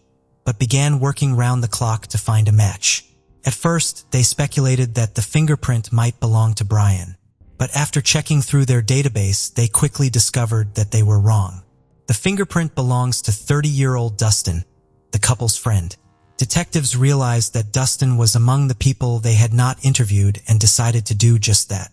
but began working round the clock to find a match. At first, they speculated that the fingerprint might belong to Brian, but after checking through their database, they quickly discovered that they were wrong. The fingerprint belongs to 30-year-old Dustin, the couple's friend. Detectives realized that Dustin was among the people they had not interviewed and decided to do just that.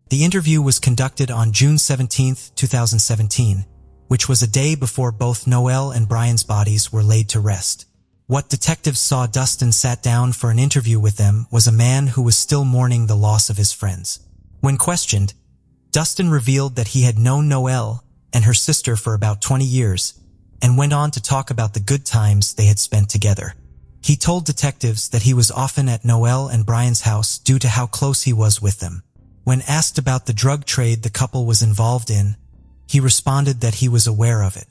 The interview was conducted on June 17, 2017, which was a day before both Noel and Brian's bodies were laid to rest. What detectives saw Dustin sat down for an interview with them was a man who was still mourning the loss of his friends. When questioned, Dustin revealed that he had known Noel and her sister for about 20 years, and went on to talk about the good times they had spent together. He told detectives that he was often at Noel and Brian's house due to how close he was with them. When asked about the drug trade the couple was involved in, he responded that he was aware of it.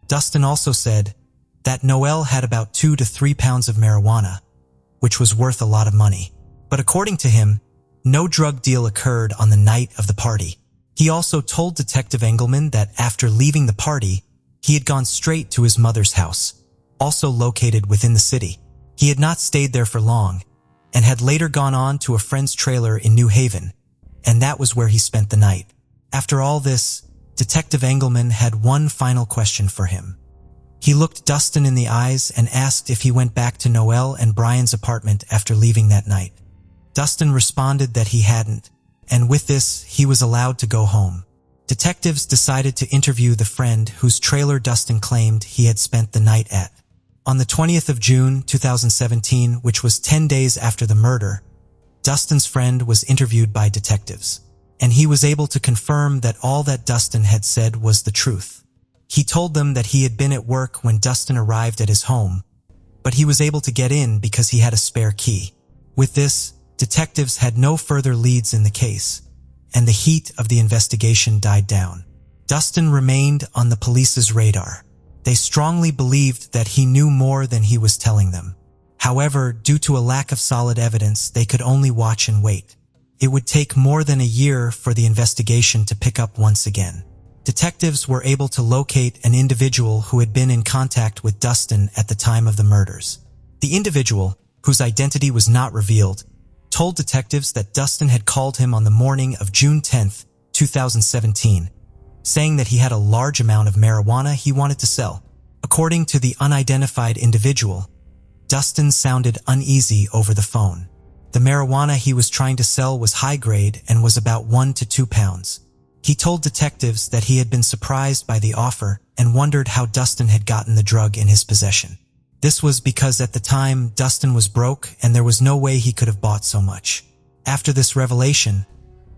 Dustin also said that Noel had about 2 to 3 pounds of marijuana, which was worth a lot of money. But according to him, no drug deal occurred on the night of the party. He also told Detective Engelman that after leaving the party, he had gone straight to his mother's house, also located within the city. He had not stayed there for long, and had later gone on to a friend's trailer in New Haven, and that was where he spent the night. After all this, Detective Engelman had one final question for him. He looked Dustin in the eyes and asked if he went back to Noel and Brian's apartment after leaving that night. Dustin responded that he hadn't, and with this, he was allowed to go home. Detectives decided to interview the friend whose trailer Dustin claimed he had spent the night at. On the 20th of June, 2017, which was 10 days after the murder, Dustin's friend was interviewed by detectives, and he was able to confirm that all that Dustin had said was the truth. He told them that he had been at work when Dustin arrived at his home, but he was able to get in because he had a spare key. With this, detectives had no further leads in the case, and the heat of the investigation died down. Dustin remained on the police's radar. They strongly believed that he knew more than he was telling them. However, due to a lack of solid evidence, they could only watch and wait. It would take more than a year for the investigation to pick up once again. Detectives were able to locate an individual who had been in contact with Dustin at the time of the murders. The individual, whose identity was not revealed, told detectives that Dustin had called him on the morning of June 10, 2017, saying that he had a large amount of marijuana he wanted to sell. According to the unidentified individual, Dustin sounded uneasy over the phone. The marijuana he was trying to sell was high grade and was about 1 to 2 pounds. He told detectives that he had been surprised by the offer and wondered how Dustin had gotten the drug in his possession. This was because at the time, Dustin was broke and there was no way he could have bought so much. After this revelation,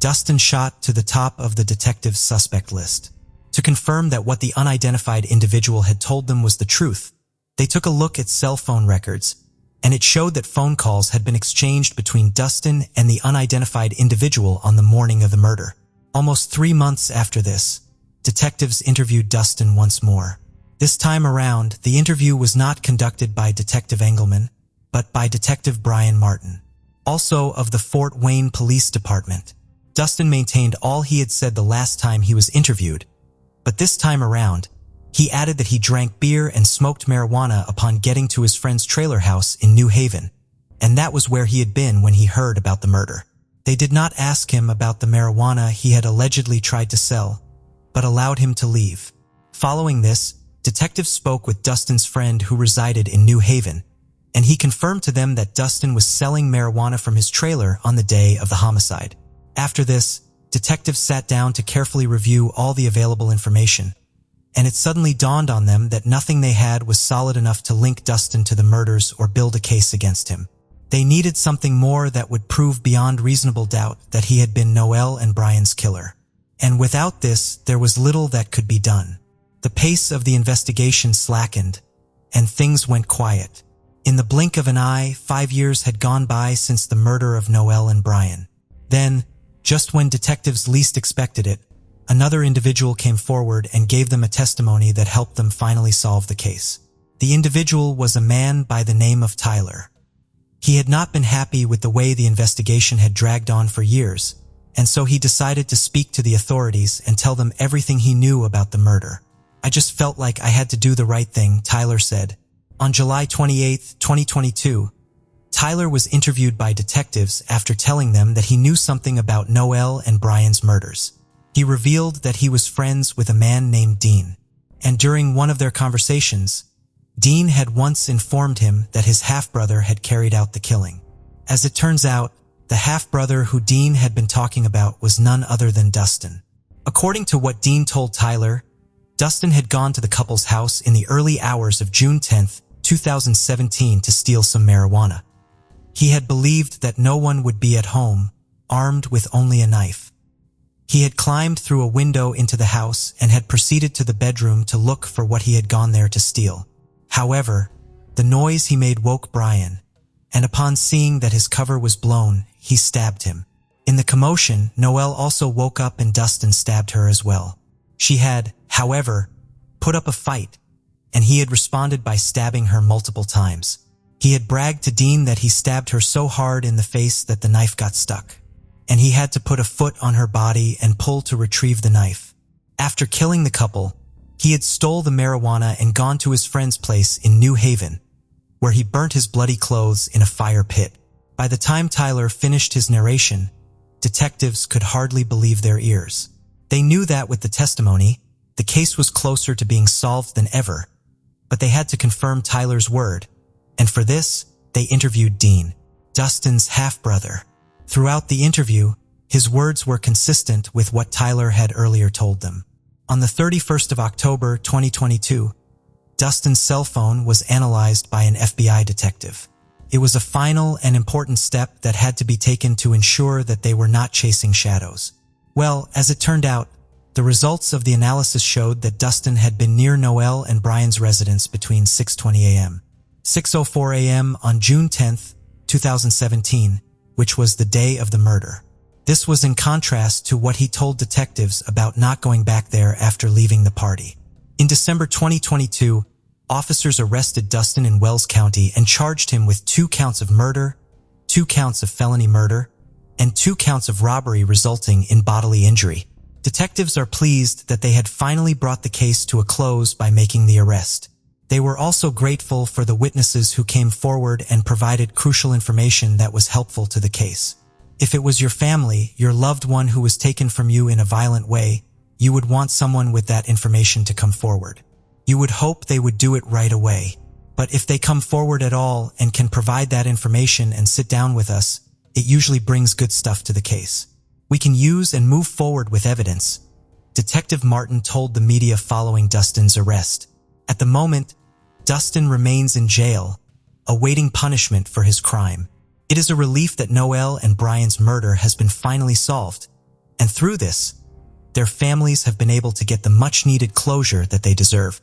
Dustin shot to the top of the detective's suspect list. To confirm that what the unidentified individual had told them was the truth, they took a look at cell phone records, and it showed that phone calls had been exchanged between Dustin and the unidentified individual on the morning of the murder. Almost 3 months after this, detectives interviewed Dustin once more. This time around, the interview was not conducted by Detective Engelman, but by Detective Brian Martin, also of the Fort Wayne Police Department. Dustin maintained all he had said the last time he was interviewed, but this time around, he added that he drank beer and smoked marijuana upon getting to his friend's trailer house in New Haven, and that was where he had been when he heard about the murder. They did not ask him about the marijuana he had allegedly tried to sell, but allowed him to leave. Following this, detectives spoke with Dustin's friend who resided in New Haven, and he confirmed to them that Dustin was selling marijuana from his trailer on the day of the homicide. After this, detectives sat down to carefully review all the available information, and it suddenly dawned on them that nothing they had was solid enough to link Dustin to the murders or build a case against him. They needed something more that would prove beyond reasonable doubt that he had been Noel and Brian's killer. And without this, there was little that could be done. The pace of the investigation slackened, and things went quiet. In the blink of an eye, 5 years had gone by since the murder of Noel and Brian. Then, just when detectives least expected it, another individual came forward and gave them a testimony that helped them finally solve the case. The individual was a man by the name of Tyler. He had not been happy with the way the investigation had dragged on for years, and so he decided to speak to the authorities and tell them everything he knew about the murder. "I just felt like I had to do the right thing," Tyler said. On July 28, 2022, Tyler was interviewed by detectives after telling them that he knew something about Noel and Brian's murders. He revealed that he was friends with a man named Dean, and during one of their conversations, Dean had once informed him that his half-brother had carried out the killing. As it turns out, the half-brother who Dean had been talking about was none other than Dustin. According to what Dean told Tyler, Dustin had gone to the couple's house in the early hours of June 10, 2017 to steal some marijuana. He had believed that no one would be at home, armed with only a knife. He had climbed through a window into the house and had proceeded to the bedroom to look for what he had gone there to steal. However, the noise he made woke Brian, and upon seeing that his cover was blown, he stabbed him. In the commotion, Noel also woke up and Dustin stabbed her as well. She had, however, put up a fight, and he had responded by stabbing her multiple times. He had bragged to Dean that he stabbed her so hard in the face that the knife got stuck, and he had to put a foot on her body and pull to retrieve the knife. After killing the couple, he had stole the marijuana and gone to his friend's place in New Haven, where he burnt his bloody clothes in a fire pit. By the time Tyler finished his narration, detectives could hardly believe their ears. They knew that with the testimony, the case was closer to being solved than ever, but they had to confirm Tyler's word, and for this, they interviewed Dean, Dustin's half-brother. Throughout the interview, his words were consistent with what Tyler had earlier told them. On the 31st of October 2022, Dustin's cell phone was analyzed by an FBI detective. It was a final and important step that had to be taken to ensure that they were not chasing shadows. Well, as it turned out, the results of the analysis showed that Dustin had been near Noel and Brian's residence between 6:20 a.m. 6:04 a.m. on June 10, 2017, which was the day of the murder. This was in contrast to what he told detectives about not going back there after leaving the party. In December 2022, officers arrested Dustin in Wells County and charged him with 2 counts of murder, 2 counts of felony murder, and 2 counts of robbery resulting in bodily injury. Detectives are pleased that they had finally brought the case to a close by making the arrest. They were also grateful for the witnesses who came forward and provided crucial information that was helpful to the case. If it was your family, your loved one who was taken from you in a violent way, you would want someone with that information to come forward. You would hope they would do it right away. But if they come forward at all and can provide that information and sit down with us, it usually brings good stuff to the case. We can use and move forward with evidence, Detective Martin told the media following Dustin's arrest. At the moment, Dustin remains in jail, awaiting punishment for his crime. It is a relief that Noel and Brian's murder has been finally solved, and through this, their families have been able to get the much-needed closure that they deserve.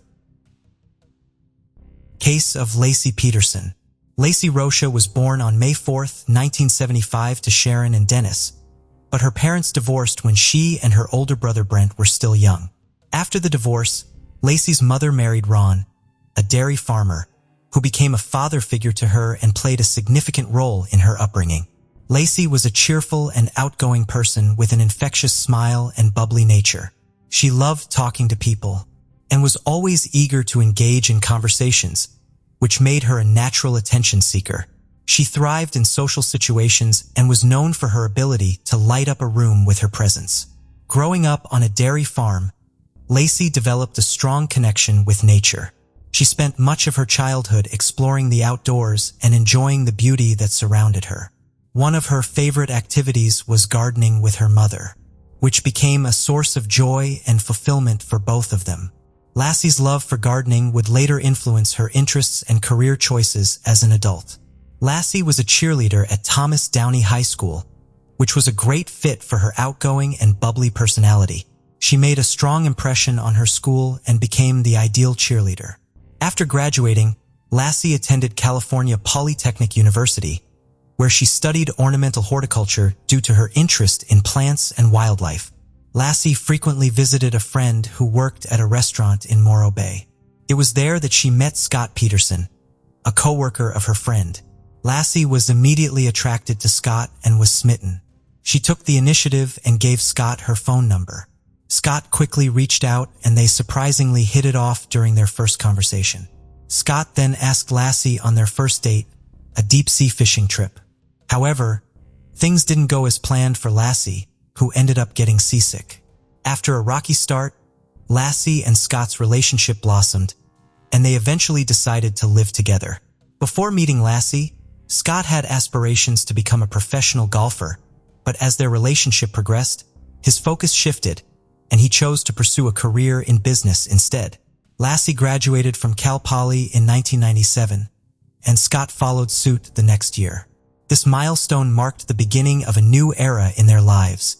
Case of Lacy Peterson. Lacy Rocha was born on May 4, 1975 to Sharon and Dennis, but her parents divorced when she and her older brother Brent were still young. After the divorce, Lacy's mother married Ron, a dairy farmer, who became a father figure to her and played a significant role in her upbringing. Lacy was a cheerful and outgoing person with an infectious smile and bubbly nature. She loved talking to people and was always eager to engage in conversations, which made her a natural attention seeker. She thrived in social situations and was known for her ability to light up a room with her presence. Growing up on a dairy farm, Lacy developed a strong connection with nature. She spent much of her childhood exploring the outdoors and enjoying the beauty that surrounded her. One of her favorite activities was gardening with her mother, which became a source of joy and fulfillment for both of them. Lacy's love for gardening would later influence her interests and career choices as an adult. Lacy was a cheerleader at Thomas Downey High School, which was a great fit for her outgoing and bubbly personality. She made a strong impression on her school and became the ideal cheerleader. After graduating, Lacy attended California Polytechnic University, where she studied ornamental horticulture due to her interest in plants and wildlife. Lacy frequently visited a friend who worked at a restaurant in Morro Bay. It was there that she met Scott Peterson, a coworker of her friend. Lacy was immediately attracted to Scott and was smitten. She took the initiative and gave Scott her phone number. Scott quickly reached out and they surprisingly hit it off during their first conversation. Scott then asked Lacy on their first date, a deep-sea fishing trip. However, things didn't go as planned for Lacy, who ended up getting seasick. After a rocky start, Lacy and Scott's relationship blossomed, and they eventually decided to live together. Before meeting Lacy, Scott had aspirations to become a professional golfer, but as their relationship progressed, his focus shifted, and he chose to pursue a career in business instead. Lacy graduated from Cal Poly in 1997, and Scott followed suit the next year. This milestone marked the beginning of a new era in their lives,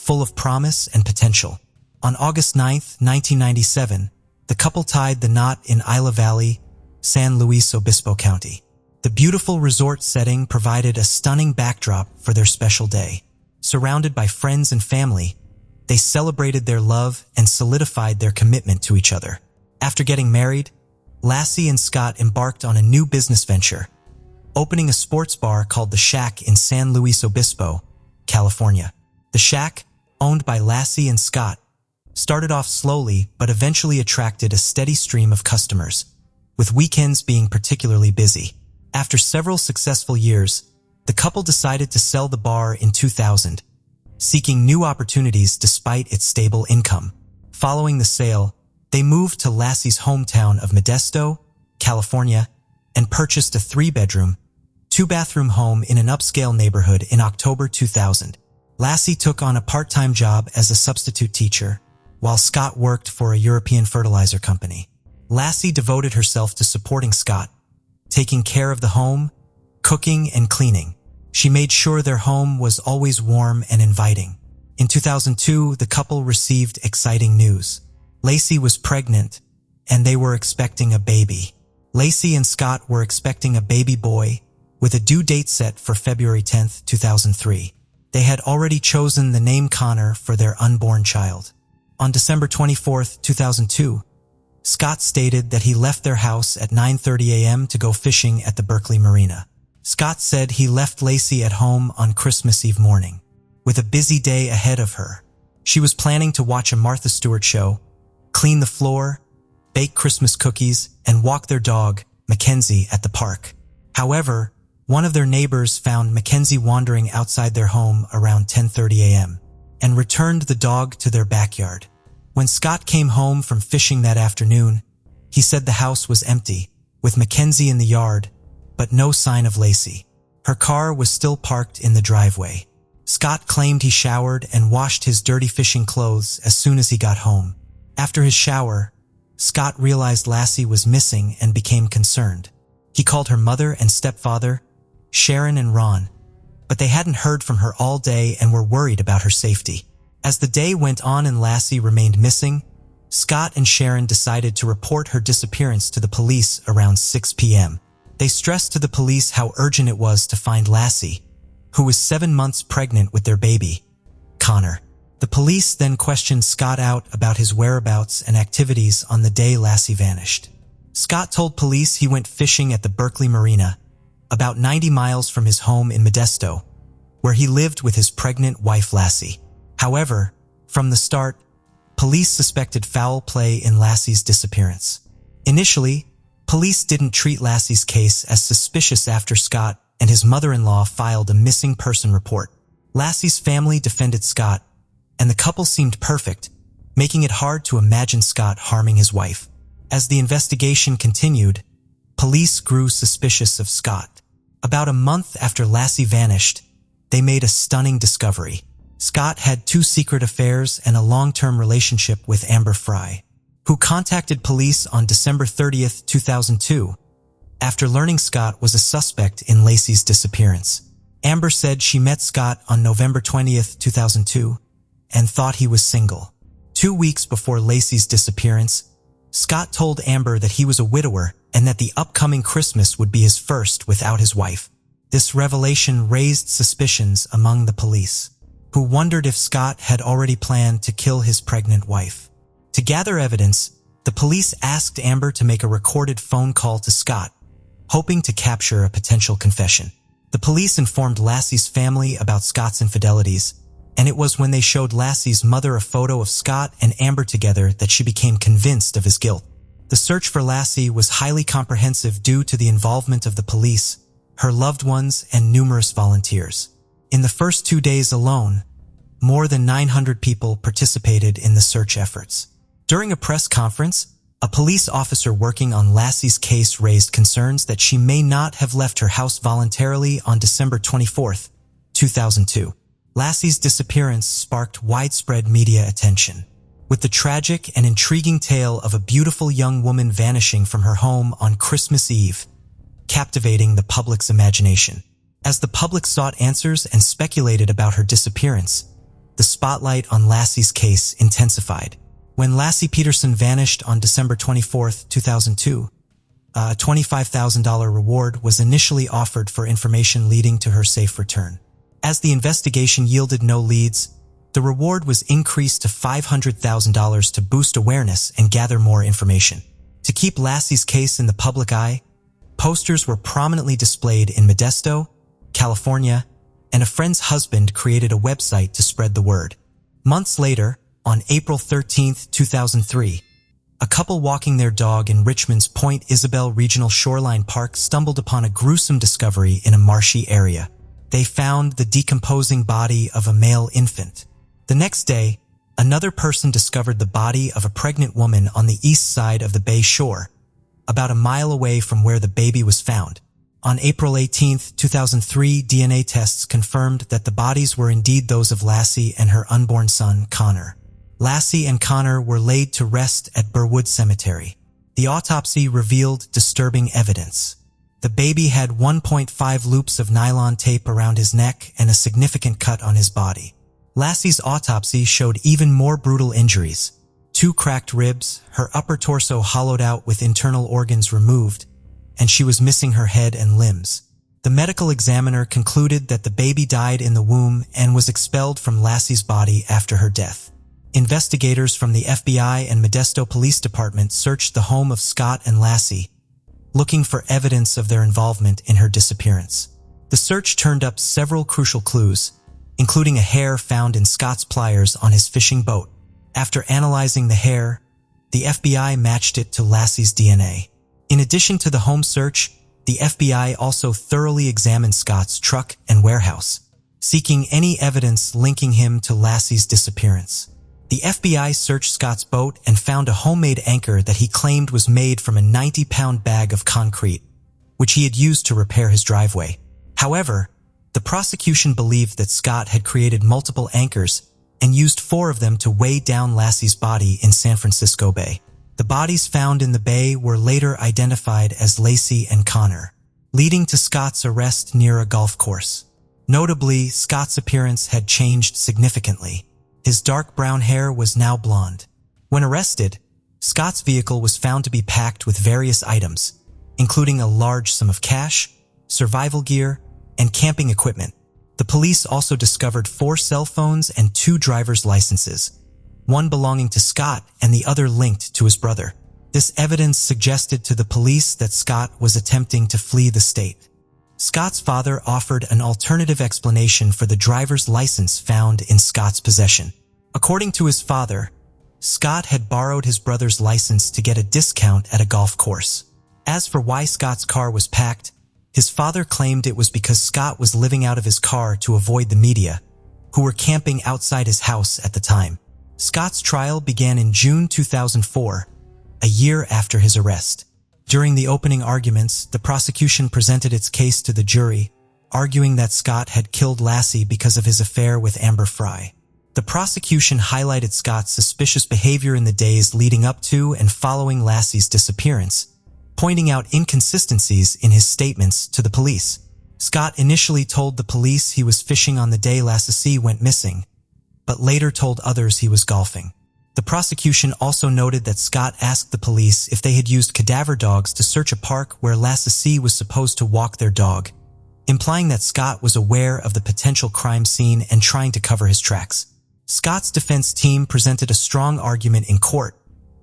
full of promise and potential. On August 9, 1997, the couple tied the knot in Isla Valley, San Luis Obispo County. The beautiful resort setting provided a stunning backdrop for their special day. Surrounded by friends and family, they celebrated their love and solidified their commitment to each other. After getting married, Lacy and Scott embarked on a new business venture, opening a sports bar called The Shack in San Luis Obispo, California. The Shack, owned by Lacy and Scott, started off slowly but eventually attracted a steady stream of customers, with weekends being particularly busy. After several successful years, the couple decided to sell the bar in 2000, seeking new opportunities despite its stable income. Following the sale, they moved to Lacy's hometown of Modesto, California, and purchased a 3-bedroom, 2-bathroom home in an upscale neighborhood in October 2000. Lacy took on a part-time job as a substitute teacher, while Scott worked for a European fertilizer company. Lacy devoted herself to supporting Scott, taking care of the home, cooking and cleaning. She made sure their home was always warm and inviting. In 2002, the couple received exciting news. Lacy was pregnant, and they were expecting a baby. Lacy and Scott were expecting a baby boy, with a due date set for February 10, 2003. They had already chosen the name Connor for their unborn child. On December 24, 2002, Scott stated that he left their house at 9:30 a.m. to go fishing at the Berkeley Marina. Scott said he left Lacy at home on Christmas Eve morning, with a busy day ahead of her. She was planning to watch a Martha Stewart show, clean the floor, bake Christmas cookies, and walk their dog, Mackenzie, at the park. However, one of their neighbors found Mackenzie wandering outside their home around 10:30 a.m. and returned the dog to their backyard. When Scott came home from fishing that afternoon, he said the house was empty, with Mackenzie in the yard, but no sign of Lacy. Her car was still parked in the driveway. Scott claimed he showered and washed his dirty fishing clothes as soon as he got home. After his shower, Scott realized Lacy was missing and became concerned. He called her mother and stepfather, Sharon and Ron, but they hadn't heard from her all day and were worried about her safety. As the day went on and Lacy remained missing, Scott and Sharon decided to report her disappearance to the police around 6 p.m. They stressed to the police how urgent it was to find Lacy, who was 7 months pregnant with their baby, Connor. The police then questioned Scott out about his whereabouts and activities on the day Lacy vanished. Scott told police he went fishing at the Berkeley Marina, about 90 miles from his home in Modesto, where he lived with his pregnant wife Lacy. However, from the start, police suspected foul play in Lacy's disappearance. Initially, police didn't treat Lacy's case as suspicious after Scott and his mother-in-law filed a missing person report. Lacy's family defended Scott, and the couple seemed perfect, making it hard to imagine Scott harming his wife. As the investigation continued, police grew suspicious of Scott. About a month after Lacy vanished, they made a stunning discovery. Scott had 2 secret affairs and a long-term relationship with Amber Fry, who contacted police on December 30, 2002, after learning Scott was a suspect in Lacy's disappearance. Amber said she met Scott on November 20, 2002, and thought he was single. 2 weeks before Lacy's disappearance, Scott told Amber that he was a widower and that the upcoming Christmas would be his first without his wife. This revelation raised suspicions among the police, who wondered if Scott had already planned to kill his pregnant wife. To gather evidence, the police asked Amber to make a recorded phone call to Scott, hoping to capture a potential confession. The police informed Lacy's family about Scott's infidelities, and it was when they showed Lacy's mother a photo of Scott and Amber together that she became convinced of his guilt. The search for Lacy was highly comprehensive due to the involvement of the police, her loved ones, and numerous volunteers. In the first 2 days alone, more than 900 people participated in the search efforts. During a press conference, a police officer working on Lacy's case raised concerns that she may not have left her house voluntarily on December 24, 2002. Lacy's disappearance sparked widespread media attention, with the tragic and intriguing tale of a beautiful young woman vanishing from her home on Christmas Eve, captivating the public's imagination. As the public sought answers and speculated about her disappearance, the spotlight on Lacy's case intensified. When Lacy Peterson vanished on December 24, 2002, a $25,000 reward was initially offered for information leading to her safe return. As the investigation yielded no leads, the reward was increased to $500,000 to boost awareness and gather more information. To keep Lacy's case in the public eye, posters were prominently displayed in Modesto, California, and a friend's husband created a website to spread the word. Months later, on April 13, 2003, a couple walking their dog in Richmond's Point Isabel Regional Shoreline Park stumbled upon a gruesome discovery in a marshy area. They found the decomposing body of a male infant. The next day, another person discovered the body of a pregnant woman on the east side of the bay shore, about a mile away from where the baby was found. On April 18, 2003, DNA tests confirmed that the bodies were indeed those of Lacy and her unborn son, Connor. Lacy and Connor were laid to rest at Burwood Cemetery. The autopsy revealed disturbing evidence. The baby had 1.5 loops of nylon tape around his neck and a significant cut on his body. Lacy's autopsy showed even more brutal injuries. 2 cracked ribs, her upper torso hollowed out with internal organs removed, and she was missing her head and limbs. The medical examiner concluded that the baby died in the womb and was expelled from Lacy's body after her death. Investigators from the FBI and Modesto Police Department searched the home of Scott and Lacy, looking for evidence of their involvement in her disappearance. The search turned up several crucial clues, including a hair found in Scott's pliers on his fishing boat. After analyzing the hair, the FBI matched it to Lacy's DNA. In addition to the home search, the FBI also thoroughly examined Scott's truck and warehouse, seeking any evidence linking him to Lacy's disappearance. The FBI searched Scott's boat and found a homemade anchor that he claimed was made from a 90-pound bag of concrete, which he had used to repair his driveway. However, the prosecution believed that Scott had created multiple anchors and used 4 of them to weigh down Lacy's body in San Francisco Bay. The bodies found in the bay were later identified as Lacy and Connor, leading to Scott's arrest near a golf course. Notably, Scott's appearance had changed significantly. His dark brown hair was now blonde. When arrested, Scott's vehicle was found to be packed with various items, including a large sum of cash, survival gear, and camping equipment. The police also discovered 4 cell phones and 2 driver's licenses, one belonging to Scott and the other linked to his brother. This evidence suggested to the police that Scott was attempting to flee the state. Scott's father offered an alternative explanation for the driver's license found in Scott's possession. According to his father, Scott had borrowed his brother's license to get a discount at a golf course. As for why Scott's car was packed, his father claimed it was because Scott was living out of his car to avoid the media, who were camping outside his house at the time. Scott's trial began in June 2004, a year after his arrest. During the opening arguments, the prosecution presented its case to the jury, arguing that Scott had killed Lacy because of his affair with Amber Frey. The prosecution highlighted Scott's suspicious behavior in the days leading up to and following Lacy's disappearance, pointing out inconsistencies in his statements to the police. Scott initially told the police he was fishing on the day Lacy went missing, but later told others he was golfing. The prosecution also noted that Scott asked the police if they had used cadaver dogs to search a park where Lacy was supposed to walk their dog, implying that Scott was aware of the potential crime scene and trying to cover his tracks. Scott's defense team presented a strong argument in court,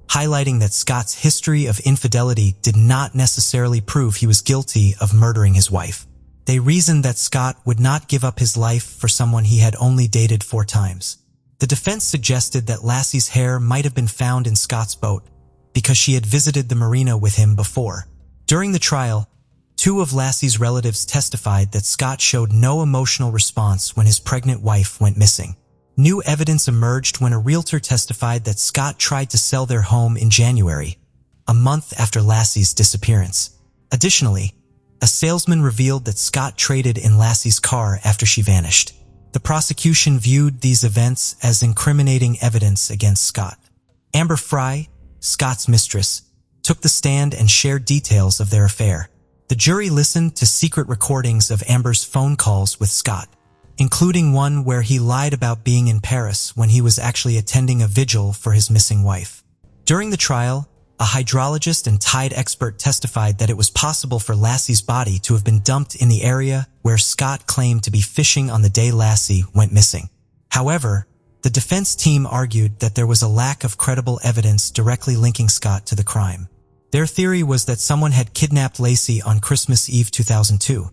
highlighting that Scott's history of infidelity did not necessarily prove he was guilty of murdering his wife. They reasoned that Scott would not give up his life for someone he had only dated 4 times. The defense suggested that Lacy's hair might have been found in Scott's boat because she had visited the marina with him before. During the trial, 2 of Lacy's relatives testified that Scott showed no emotional response when his pregnant wife went missing. New evidence emerged when a realtor testified that Scott tried to sell their home in January, a month after Lacy's disappearance. Additionally, a salesman revealed that Scott traded in Lacy's car after she vanished. The prosecution viewed these events as incriminating evidence against Scott. Amber Frey, Scott's mistress, took the stand and shared details of their affair. The jury listened to secret recordings of Amber's phone calls with Scott, including one where he lied about being in Paris when he was actually attending a vigil for his missing wife. During the trial, a hydrologist and tide expert testified that it was possible for Lacy's body to have been dumped in the area where Scott claimed to be fishing on the day Lacy went missing. However, the defense team argued that there was a lack of credible evidence directly linking Scott to the crime. Their theory was that someone had kidnapped Lacy on Christmas Eve 2002,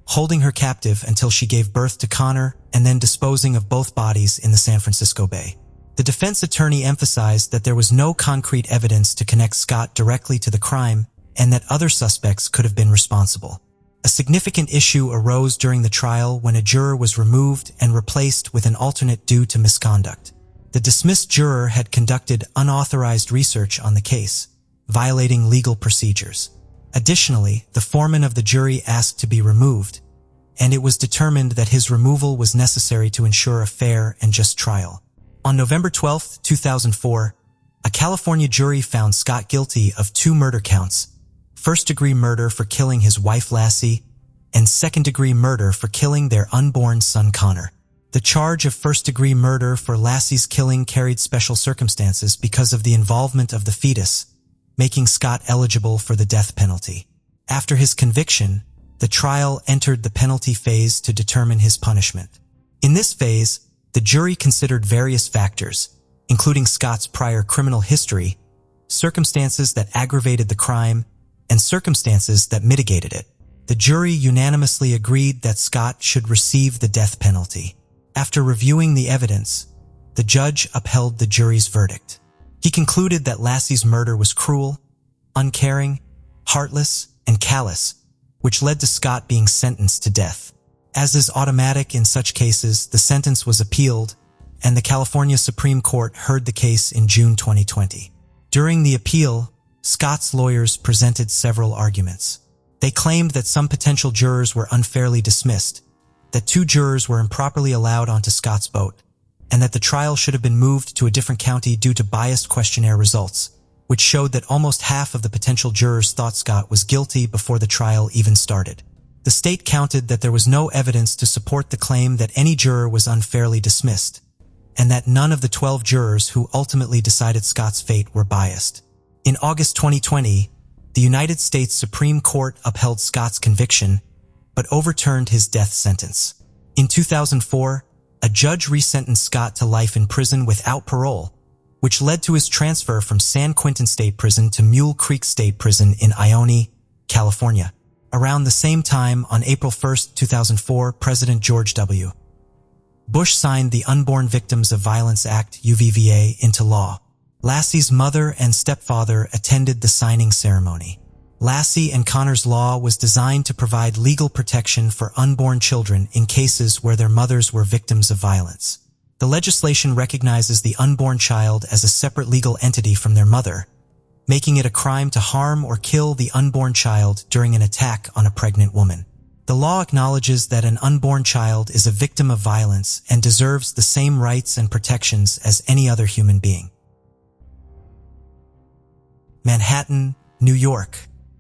holding her captive until she gave birth to Connor and then disposing of both bodies in the San Francisco Bay. The defense attorney emphasized that there was no concrete evidence to connect Scott directly to the crime and that other suspects could have been responsible. A significant issue arose during the trial when a juror was removed and replaced with an alternate due to misconduct. The dismissed juror had conducted unauthorized research on the case, violating legal procedures. Additionally, the foreman of the jury asked to be removed, and it was determined that his removal was necessary to ensure a fair and just trial. On November 12, 2004, a California jury found Scott guilty of 2 murder counts: first-degree murder for killing his wife Lacy and second-degree murder for killing their unborn son Connor. The charge of first-degree murder for Lacy's killing carried special circumstances because of the involvement of the fetus, making Scott eligible for the death penalty. After his conviction, the trial entered the penalty phase to determine his punishment. In this phase, the jury considered various factors, including Scott's prior criminal history, circumstances that aggravated the crime, and circumstances that mitigated it. The jury unanimously agreed that Scott should receive the death penalty. After reviewing the evidence, the judge upheld the jury's verdict. He concluded that Lacy's murder was cruel, uncaring, heartless, and callous, which led to Scott being sentenced to death. As is automatic in such cases, the sentence was appealed, and the California Supreme Court heard the case in June 2020. During the appeal, Scott's lawyers presented several arguments. They claimed that some potential jurors were unfairly dismissed, that 2 jurors were improperly allowed onto Scott's boat, and that the trial should have been moved to a different county due to biased questionnaire results, which showed that almost half of the potential jurors thought Scott was guilty before the trial even started. The state counted that there was no evidence to support the claim that any juror was unfairly dismissed, and that none of the 12 jurors who ultimately decided Scott's fate were biased. In August 2020, the United States Supreme Court upheld Scott's conviction, but overturned his death sentence. In 2004, a judge resentenced Scott to life in prison without parole, which led to his transfer from San Quentin State Prison to Mule Creek State Prison in Ione, California. Around the same time, on April 1, 2004, President George W. Bush signed the Unborn Victims of Violence Act, UVVA, into law. Lacy's mother and stepfather attended the signing ceremony. Lacy and Connor's law was designed to provide legal protection for unborn children in cases where their mothers were victims of violence. The legislation recognizes the unborn child as a separate legal entity from their mother, making it a crime to harm or kill the unborn child during an attack on a pregnant woman. The law acknowledges that an unborn child is a victim of violence and deserves the same rights and protections as any other human being. Manhattan, New York.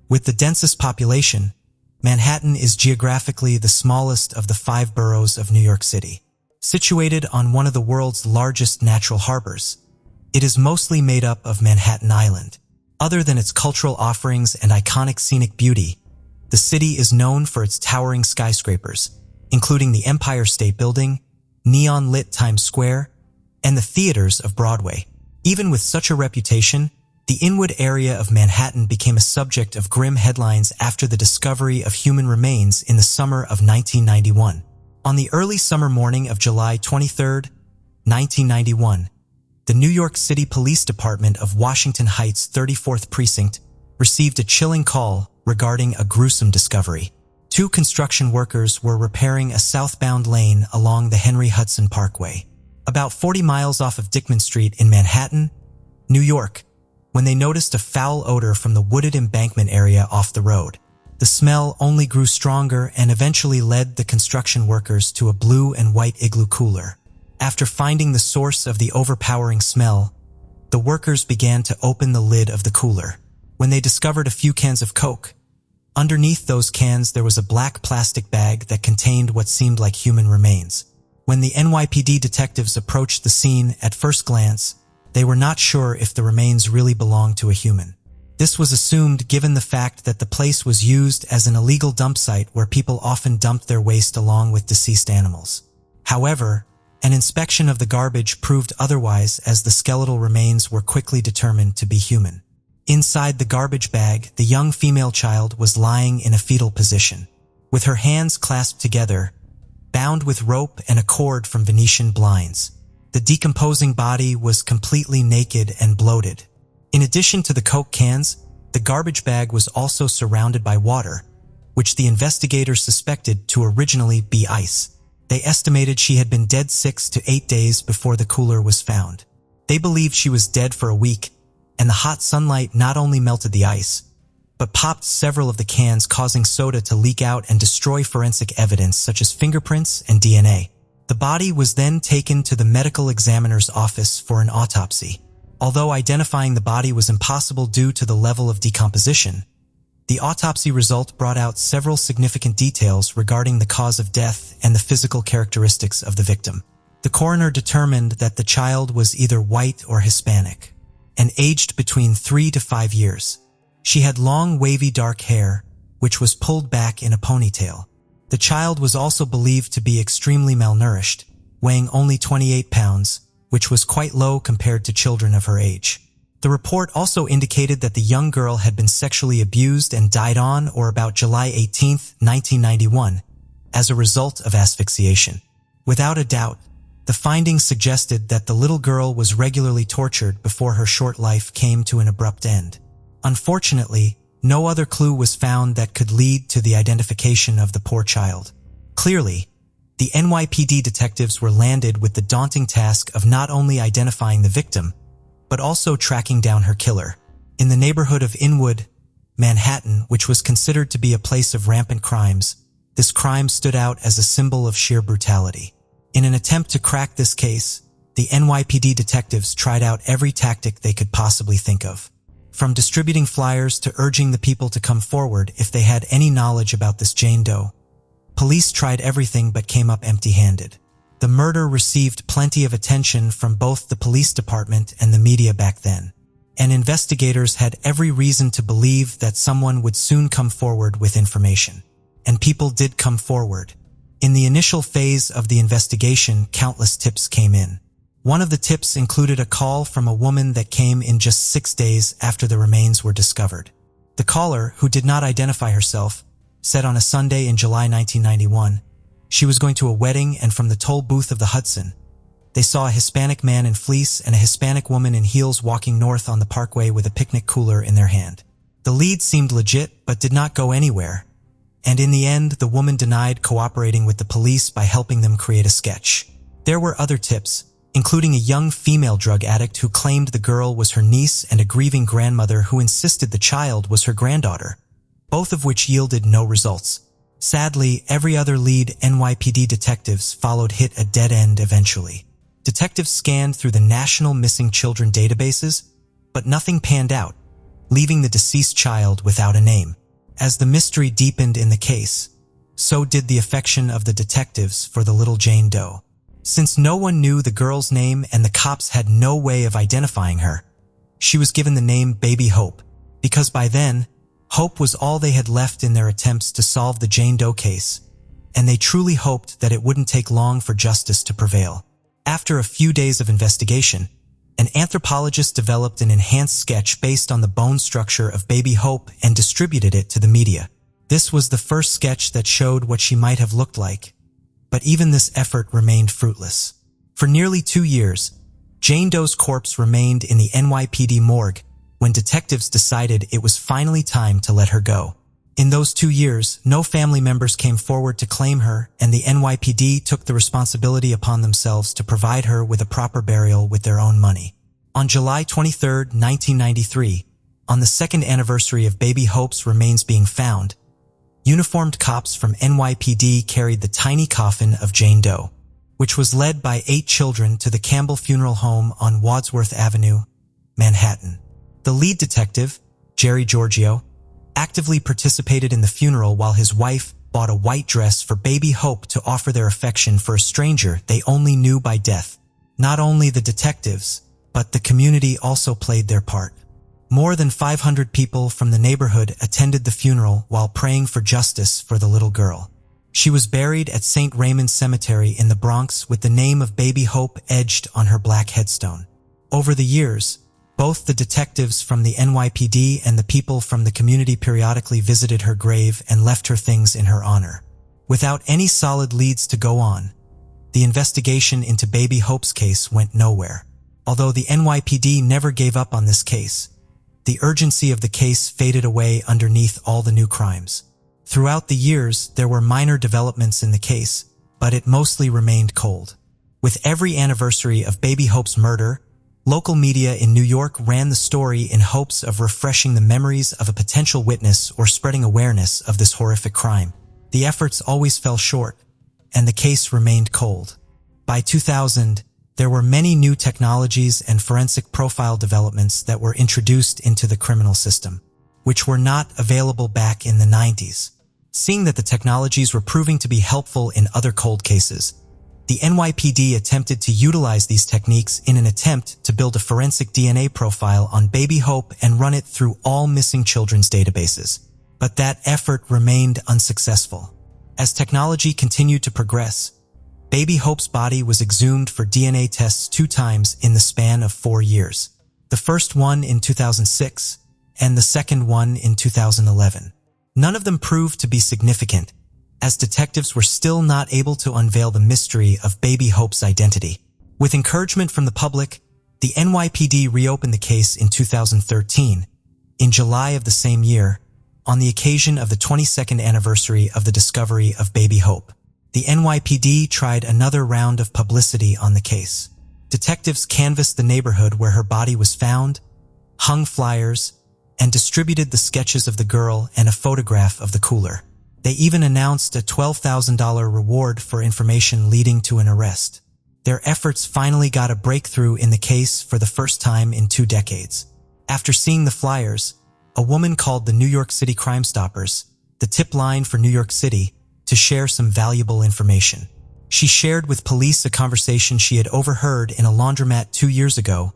With the densest population, Manhattan is geographically the smallest of the 5 boroughs of New York City. Situated on one of the world's largest natural harbors, it is mostly made up of Manhattan Island. Other than its cultural offerings and iconic scenic beauty, the city is known for its towering skyscrapers, including the Empire State Building, neon-lit Times Square, and the theaters of Broadway. Even with such a reputation, the Inwood area of Manhattan became a subject of grim headlines after the discovery of human remains in the summer of 1991. On the early summer morning of July 23, 1991, the New York City Police Department of Washington Heights 34th Precinct received a chilling call regarding a gruesome discovery. 2 construction workers were repairing a southbound lane along the Henry Hudson Parkway, about 40 miles off of Dickman Street in Manhattan, New York, when they noticed a foul odor from the wooded embankment area off the road. The smell only grew stronger and eventually led the construction workers to a blue and white igloo cooler. After finding the source of the overpowering smell, the workers began to open the lid of the cooler. When they discovered a few cans of Coke, Underneath those cans there was a black plastic bag that contained what seemed like human remains. When the NYPD detectives approached the scene, at first glance, they were not sure if the remains really belonged to a human. This was assumed given the fact that the place was used as an illegal dump site where people often dumped their waste along with deceased animals. However, an inspection of the garbage proved otherwise, as the skeletal remains were quickly determined to be human. Inside the garbage bag, the young female child was lying in a fetal position, with her hands clasped together, bound with rope and a cord from Venetian blinds. The decomposing body was completely naked and bloated. In addition to the Coke cans, the garbage bag was also surrounded by water, which the investigators suspected to originally be ice. They estimated she had been dead 6 to 8 days before the cooler was found. They believed she was dead for a week, and the hot sunlight not only melted the ice, but popped several of the cans, causing soda to leak out and destroy forensic evidence such as fingerprints and DNA. The body was then taken to the medical examiner's office for an autopsy. Although identifying the body was impossible due to the level of decomposition, the autopsy result brought out several significant details regarding the cause of death and the physical characteristics of the victim. The coroner determined that the child was either white or Hispanic, and aged between 3 to 5 years. She had long, wavy dark hair, which was pulled back in a ponytail. The child was also believed to be extremely malnourished, weighing only 28 pounds, which was quite low compared to children of her age. The report also indicated that the young girl had been sexually abused and died on or about July 18, 1991, as a result of asphyxiation. Without a doubt, the findings suggested that the little girl was regularly tortured before her short life came to an abrupt end. Unfortunately, no other clue was found that could lead to the identification of the poor child. Clearly, the NYPD detectives were landed with the daunting task of not only identifying the victim, but also tracking down her killer. In the neighborhood of Inwood, Manhattan, which was considered to be a place of rampant crimes, this crime stood out as a symbol of sheer brutality. In an attempt to crack this case, the NYPD detectives tried out every tactic they could possibly think of. From distributing flyers to urging the people to come forward if they had any knowledge about this Jane Doe, police tried everything but came up empty-handed. The murder received plenty of attention from both the police department and the media back then, and investigators had every reason to believe that someone would soon come forward with information. And people did come forward. In the initial phase of the investigation, countless tips came in. One of the tips included a call from a woman that came in just 6 days after the remains were discovered. The caller, who did not identify herself, said on a Sunday in July 1991, she was going to a wedding, and from the toll booth of the Hudson, they saw a Hispanic man in fleece and a Hispanic woman in heels walking north on the parkway with a picnic cooler in their hand. The lead seemed legit but did not go anywhere, and in the end the woman denied cooperating with the police by helping them create a sketch. There were other tips, including a young female drug addict who claimed the girl was her niece and a grieving grandmother who insisted the child was her granddaughter, both of which yielded no results. Sadly, every other lead NYPD detectives followed hit a dead end eventually. Detectives scanned through the National Missing Children databases, but nothing panned out, leaving the deceased child without a name. As the mystery deepened in the case, so did the affection of the detectives for the little Jane Doe. Since no one knew the girl's name and the cops had no way of identifying her, she was given the name Baby Hope, because by then, hope was all they had left in their attempts to solve the Jane Doe case, and they truly hoped that it wouldn't take long for justice to prevail. After a few days of investigation, an anthropologist developed an enhanced sketch based on the bone structure of Baby Hope and distributed it to the media. This was the first sketch that showed what she might have looked like, but even this effort remained fruitless. For nearly 2 years, Jane Doe's corpse remained in the NYPD morgue when detectives decided it was finally time to let her go. In those 2 years, no family members came forward to claim her, and the NYPD took the responsibility upon themselves to provide her with a proper burial with their own money. On July 23, 1993, on the second anniversary of Baby Hope's remains being found, uniformed cops from NYPD carried the tiny coffin of Jane Doe, which was led by 8 children, to the Campbell Funeral Home on Wadsworth Avenue, Manhattan. The lead detective, Jerry Giorgio, actively participated in the funeral while his wife bought a white dress for baby Hope to offer their affection for a stranger they only knew by death. Not only the detectives, but the community also played their part. More than 500 people from the neighborhood attended the funeral while praying for justice for the little girl. She was buried at St. Raymond's Cemetery in the Bronx with the name of baby Hope etched on her black headstone. Over the years, both the detectives from the NYPD and the people from the community periodically visited her grave and left her things in her honor. Without any solid leads to go on, the investigation into baby Hope's case went nowhere. Although the NYPD never gave up on this case, the urgency of the case faded away underneath all the new crimes. Throughout the years, there were minor developments in the case, but it mostly remained cold. With every anniversary of baby Hope's murder, local media in New York ran the story in hopes of refreshing the memories of a potential witness or spreading awareness of this horrific crime. The efforts always fell short, and the case remained cold. By 2000, there were many new technologies and forensic profile developments that were introduced into the criminal system, which were not available back in the 90s. Seeing that the technologies were proving to be helpful in other cold cases, the NYPD attempted to utilize these techniques in an attempt to build a forensic DNA profile on baby Hope and run it through all missing children's databases. But that effort remained unsuccessful. As technology continued to progress, baby Hope's body was exhumed for DNA tests 2 times in the span of 4 years. The first one in 2006 and the second one in 2011. None of them proved to be significant, as detectives were still not able to unveil the mystery of baby Hope's identity. With encouragement from the public, the NYPD reopened the case in 2013, in July of the same year, on the occasion of the 22nd anniversary of the discovery of baby Hope. The NYPD tried another round of publicity on the case. Detectives canvassed the neighborhood where her body was found, hung flyers, and distributed the sketches of the girl and a photograph of the cooler. They even announced a $12,000 reward for information leading to an arrest. Their efforts finally got a breakthrough in the case for the first time in 2 decades. After seeing the flyers, a woman called the New York City Crime Stoppers, the tip line for New York City, to share some valuable information. She shared with police a conversation she had overheard in a laundromat 2 years ago,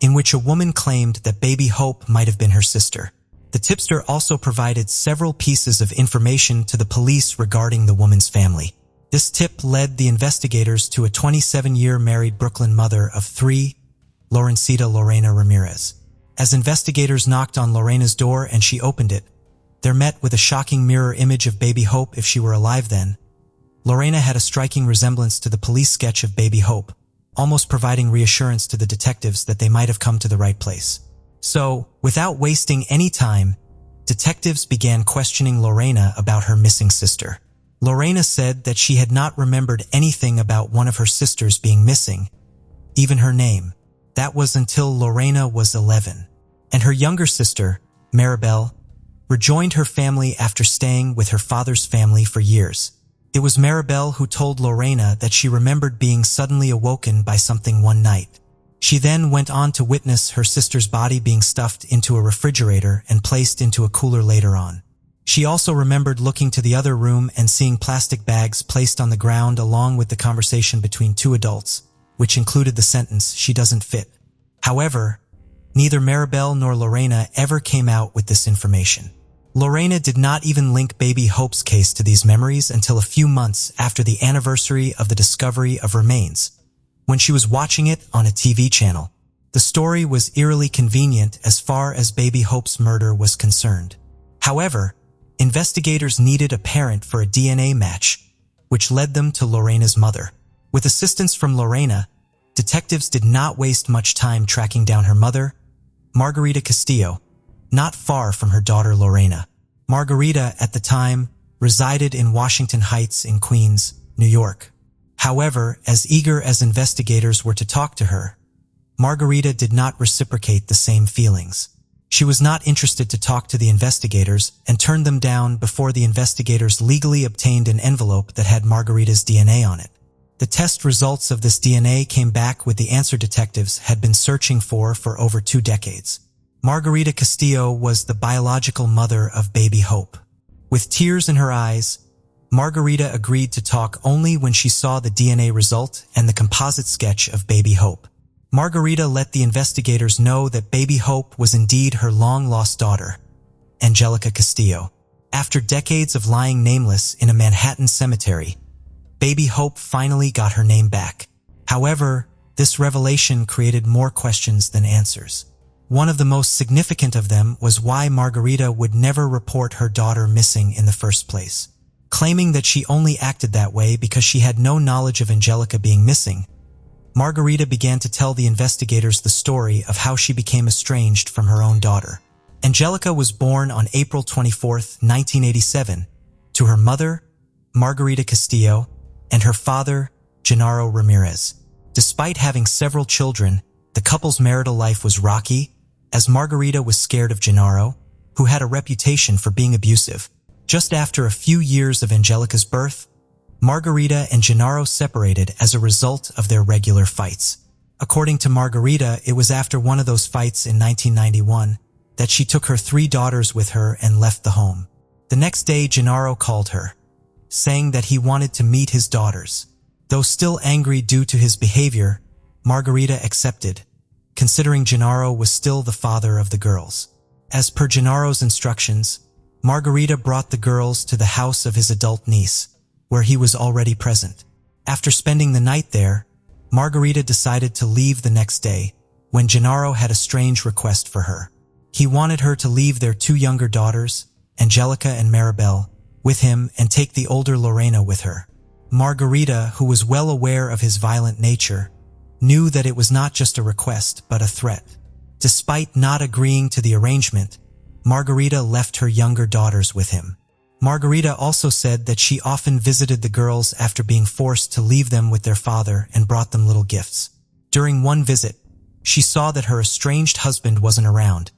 in which a woman claimed that baby Hope might have been her sister. The tipster also provided several pieces of information to the police regarding the woman's family. This tip led the investigators to a 27-year married Brooklyn mother of 3, Laurencita Lorena Ramirez. As investigators knocked on Lorena's door and she opened it, they're met with a shocking mirror image of baby Hope if she were alive then. Lorena had a striking resemblance to the police sketch of baby Hope, almost providing reassurance to the detectives that they might have come to the right place. So, without wasting any time, detectives began questioning Lorena about her missing sister. Lorena said that she had not remembered anything about one of her sisters being missing, even her name. That was until Lorena was 11. And her younger sister, Maribel, rejoined her family after staying with her father's family for years. It was Maribel who told Lorena that she remembered being suddenly awoken by something one night. She then went on to witness her sister's body being stuffed into a refrigerator and placed into a cooler later on. She also remembered looking to the other room and seeing plastic bags placed on the ground along with the conversation between 2 adults, which included the sentence, "She doesn't fit." However, neither Maribel nor Lorena ever came out with this information. Lorena did not even link baby Hope's case to these memories until a few months after the anniversary of the discovery of remains, when she was watching it on a TV channel. The story was eerily convenient as far as baby Hope's murder was concerned. However, investigators needed a parent for a DNA match, which led them to Lorena's mother. With assistance from Lorena, detectives did not waste much time tracking down her mother, Margarita Castillo, not far from her daughter Lorena. Margarita, at the time, resided in Washington Heights in Queens, New York. However, as eager as investigators were to talk to her, Margarita did not reciprocate the same feelings. She was not interested to talk to the investigators and turned them down before the investigators legally obtained an envelope that had Margarita's DNA on it. The test results of this DNA came back with the answer detectives had been searching for over 2 decades. Margarita Castillo was the biological mother of baby Hope. With tears in her eyes, Margarita agreed to talk only when she saw the DNA result and the composite sketch of baby Hope. Margarita let the investigators know that baby Hope was indeed her long-lost daughter, Angelica Castillo. After decades of lying nameless in a Manhattan cemetery, baby Hope finally got her name back. However, this revelation created more questions than answers. One of the most significant of them was why Margarita would never report her daughter missing in the first place. Claiming that she only acted that way because she had no knowledge of Angelica being missing, Margarita began to tell the investigators the story of how she became estranged from her own daughter. Angelica was born on April 24, 1987, to her mother, Margarita Castillo, and her father, Genaro Ramirez. Despite having several children, the couple's marital life was rocky, as Margarita was scared of Genaro, who had a reputation for being abusive. Just after a few years of Angelica's birth, Margarita and Genaro separated as a result of their regular fights. According to Margarita, it was after one of those fights in 1991 that she took her 3 daughters with her and left the home. The next day, Genaro called her, saying that he wanted to meet his daughters. Though still angry due to his behavior, Margarita accepted, considering Genaro was still the father of the girls. As per Genaro's instructions, Margarita brought the girls to the house of his adult niece, where he was already present. After spending the night there, Margarita decided to leave the next day, when Genaro had a strange request for her. He wanted her to leave their 2 younger daughters, Angelica and Maribel, with him and take the older Lorena with her. Margarita, who was well aware of his violent nature, knew that it was not just a request but a threat. Despite not agreeing to the arrangement, Margarita left her younger daughters with him. Margarita also said that she often visited the girls after being forced to leave them with their father and brought them little gifts. During one visit, she saw that her estranged husband wasn't around.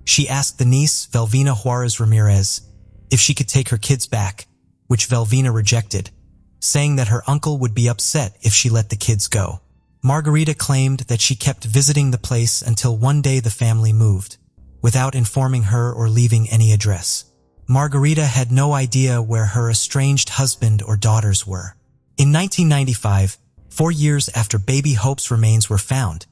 She asked the niece, Velvina Juarez Ramirez, if she could take her kids back, which Velvina rejected, saying that her uncle would be upset if she let the kids go. Margarita claimed that she kept visiting the place until one day the family moved, without informing her or leaving any address. Margarita had no idea where her estranged husband or daughters were. In 1995, 4 years after baby Hope's remains were found,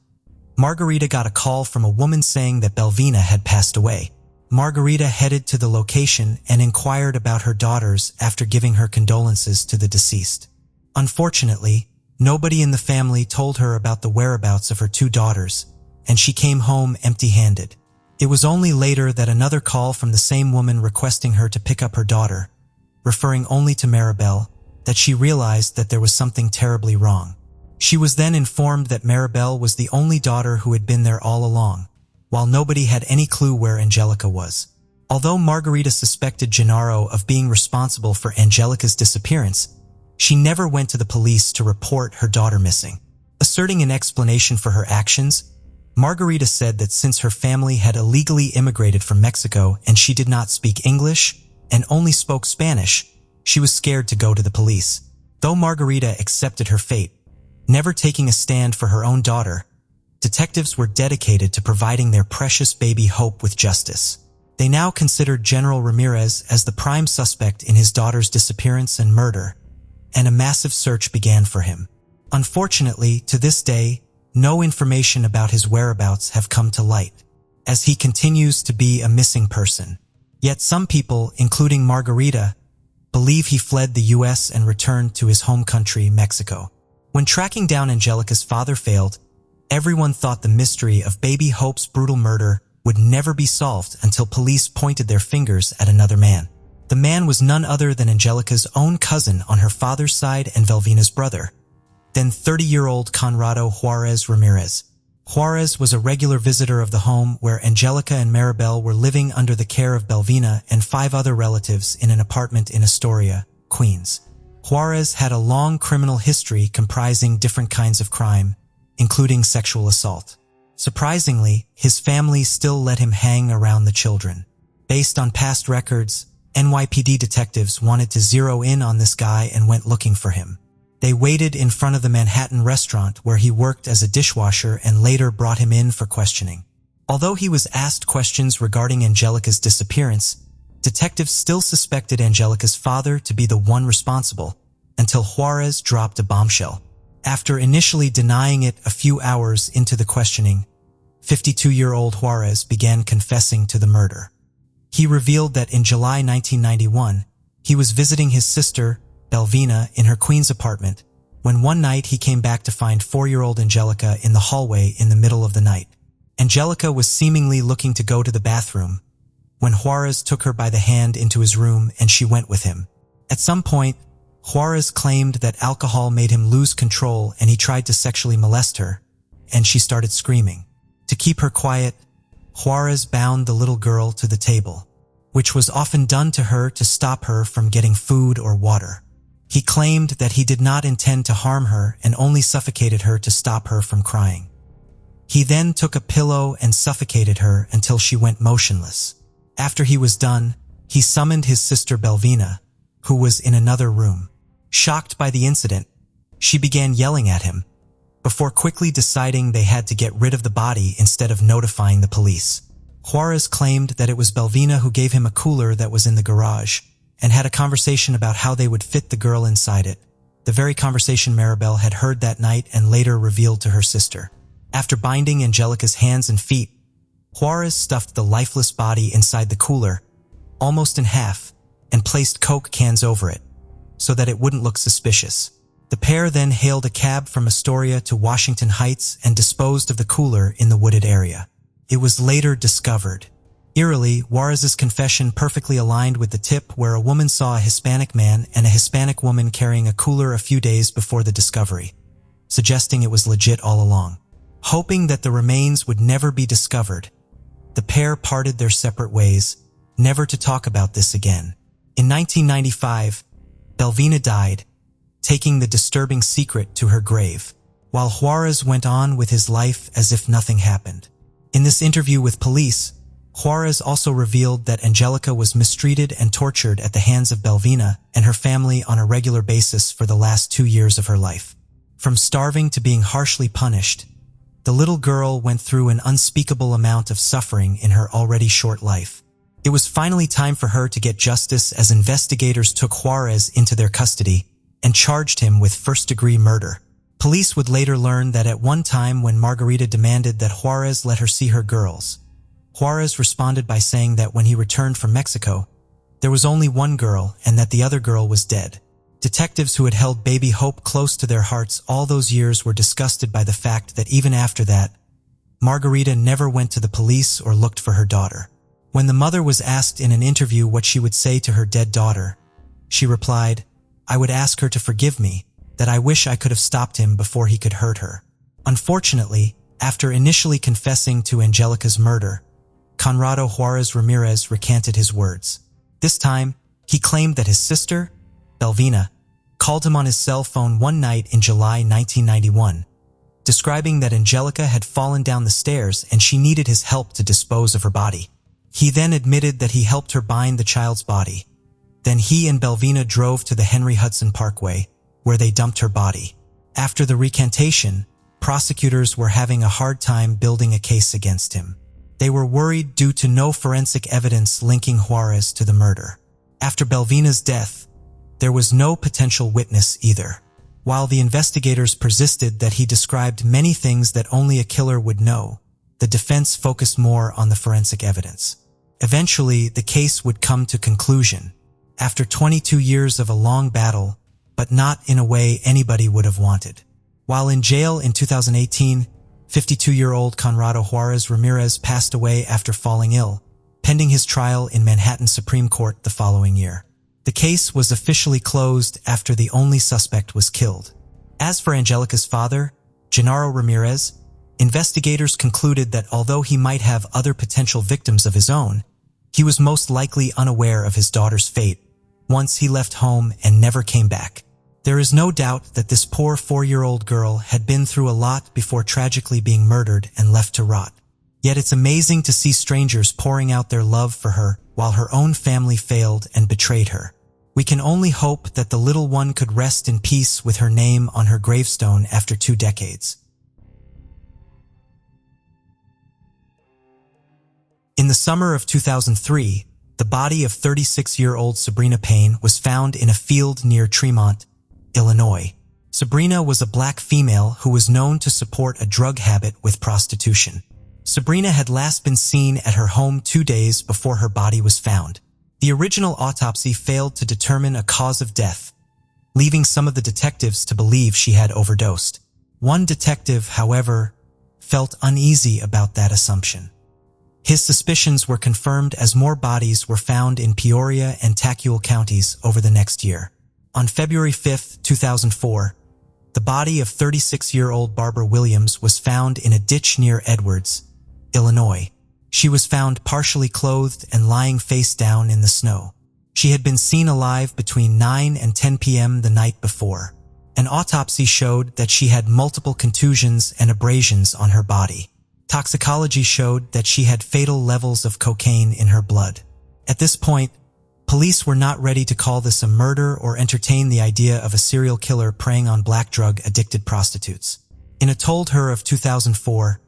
Margarita got a call from a woman saying that Velvina had passed away. Margarita headed to the location and inquired about her daughters after giving her condolences to the deceased. Unfortunately, nobody in the family told her about the whereabouts of her 2 daughters, and she came home empty-handed. It was only later that another call from the same woman requesting her to pick up her daughter, referring only to Maribel, that she realized that there was something terribly wrong. She was then informed that Maribel was the only daughter who had been there all along, while nobody had any clue where Angelica was. Although Margarita suspected Genaro of being responsible for Angelica's disappearance, she never went to the police to report her daughter missing. Asserting an explanation for her actions, Margarita said that since her family had illegally immigrated from Mexico and she did not speak English and only spoke Spanish, she was scared to go to the police. Though Margarita accepted her fate, never taking a stand for her own daughter, detectives were dedicated to providing their precious baby Hope with justice. They now considered General Ramirez as the prime suspect in his daughter's disappearance and murder, and a massive search began for him. Unfortunately, to this day, no information about his whereabouts have come to light, as he continues to be a missing person. Yet some people, including Margarita, believe he fled the U.S. and returned to his home country, Mexico. When tracking down Angelica's father failed, everyone thought the mystery of baby Hope's brutal murder would never be solved until police pointed their fingers at another man. The man was none other than Angelica's own cousin on her father's side and Velvina's brother, then 30-year-old Conrado Juarez Ramirez. Juarez was a regular visitor of the home where Angelica and Maribel were living under the care of Velvina and 5 other relatives in an apartment in Astoria, Queens. Juarez had a long criminal history comprising different kinds of crime, including sexual assault. Surprisingly, his family still let him hang around the children. Based on past records, NYPD detectives wanted to zero in on this guy and went looking for him. They waited in front of the Manhattan restaurant where he worked as a dishwasher and later brought him in for questioning. Although he was asked questions regarding Angelica's disappearance, detectives still suspected Angelica's father to be the one responsible until Juarez dropped a bombshell. After initially denying it a few hours into the questioning, 52-year-old Juarez began confessing to the murder. He revealed that in July 1991, he was visiting his sister, Belvina, in her Queens apartment, when one night he came back to find 4-year-old Angelica in the hallway in the middle of the night. Angelica was seemingly looking to go to the bathroom when Juarez took her by the hand into his room and she went with him. At some point, Juarez claimed that alcohol made him lose control and he tried to sexually molest her, and she started screaming. To keep her quiet, Juarez bound the little girl to the table, which was often done to her to stop her from getting food or water. He claimed that he did not intend to harm her and only suffocated her to stop her from crying. He then took a pillow and suffocated her until she went motionless. After he was done, he summoned his sister Belvina, who was in another room. Shocked by the incident, she began yelling at him, before quickly deciding they had to get rid of the body instead of notifying the police. Juarez claimed that it was Belvina who gave him a cooler that was in the garage, and had a conversation about how they would fit the girl inside it, the very conversation Maribel had heard that night and later revealed to her sister. After binding Angelica's hands and feet, Juarez stuffed the lifeless body inside the cooler, almost in half, and placed Coke cans over it, so that it wouldn't look suspicious. The pair then hailed a cab from Astoria to Washington Heights and disposed of the cooler in the wooded area. It was later discovered. Eerily, Juarez's confession perfectly aligned with the tip where a woman saw a Hispanic man and a Hispanic woman carrying a cooler a few days before the discovery, suggesting it was legit all along. Hoping that the remains would never be discovered, the pair parted their separate ways, never to talk about this again. In 1995, Belvina died, taking the disturbing secret to her grave, while Juarez went on with his life as if nothing happened. In this interview with police, Juarez also revealed that Angelica was mistreated and tortured at the hands of Belvina and her family on a regular basis for the last 2 years of her life. From starving to being harshly punished, the little girl went through an unspeakable amount of suffering in her already short life. It was finally time for her to get justice as investigators took Juarez into their custody and charged him with first-degree murder. Police would later learn that at one time when Margarita demanded that Juarez let her see her girls, Juarez responded by saying that when he returned from Mexico, there was only one girl and that the other girl was dead. Detectives who had held baby Hope close to their hearts all those years were disgusted by the fact that even after that, Margarita never went to the police or looked for her daughter. When the mother was asked in an interview what she would say to her dead daughter, she replied, "I would ask her to forgive me, that I wish I could have stopped him before he could hurt her." Unfortunately, after initially confessing to Angelica's murder, Conrado Juarez Ramirez recanted his words. This time, he claimed that his sister, Belvina, called him on his cell phone one night in July 1991, describing that Angelica had fallen down the stairs and she needed his help to dispose of her body. He then admitted that he helped her bind the child's body. Then he and Belvina drove to the Henry Hudson Parkway, where they dumped her body. After the recantation, prosecutors were having a hard time building a case against him. They were worried due to no forensic evidence linking Juarez to the murder. After Belvina's death, there was no potential witness either. While the investigators persisted that he described many things that only a killer would know, the defense focused more on the forensic evidence. Eventually, the case would come to conclusion, after 22 years of a long battle, but not in a way anybody would have wanted. While in jail in 2018, 52-year-old Conrado Juarez Ramirez passed away after falling ill, pending his trial in Manhattan Supreme Court the following year. The case was officially closed after the only suspect was killed. As for Angelica's father, Genaro Ramirez, investigators concluded that although he might have other potential victims of his own, he was most likely unaware of his daughter's fate once he left home and never came back. There is no doubt that this poor 4-year-old girl had been through a lot before tragically being murdered and left to rot. Yet it's amazing to see strangers pouring out their love for her while her own family failed and betrayed her. We can only hope that the little one could rest in peace with her name on her gravestone after 2 decades. In the summer of 2003, the body of 36-year-old Sabrina Payne was found in a field near Tremont, Illinois. Sabrina was a black female who was known to support a drug habit with prostitution. Sabrina had last been seen at her home 2 days before her body was found. The original autopsy failed to determine a cause of death, leaving some of the detectives to believe she had overdosed. One detective, however, felt uneasy about that assumption. His suspicions were confirmed as more bodies were found in Peoria and Tacuil counties over the next year. On February 5, 2004, the body of 36-year-old Barbara Williams was found in a ditch near Edwards, Illinois. She was found partially clothed and lying face down in the snow. She had been seen alive between 9 and 10 p.m. the night before. An autopsy showed that she had multiple contusions and abrasions on her body. Toxicology showed that she had fatal levels of cocaine in her blood. At this point, police were not ready to call this a murder or entertain the idea of a serial killer preying on black drug-addicted prostitutes. In a told her of 2004,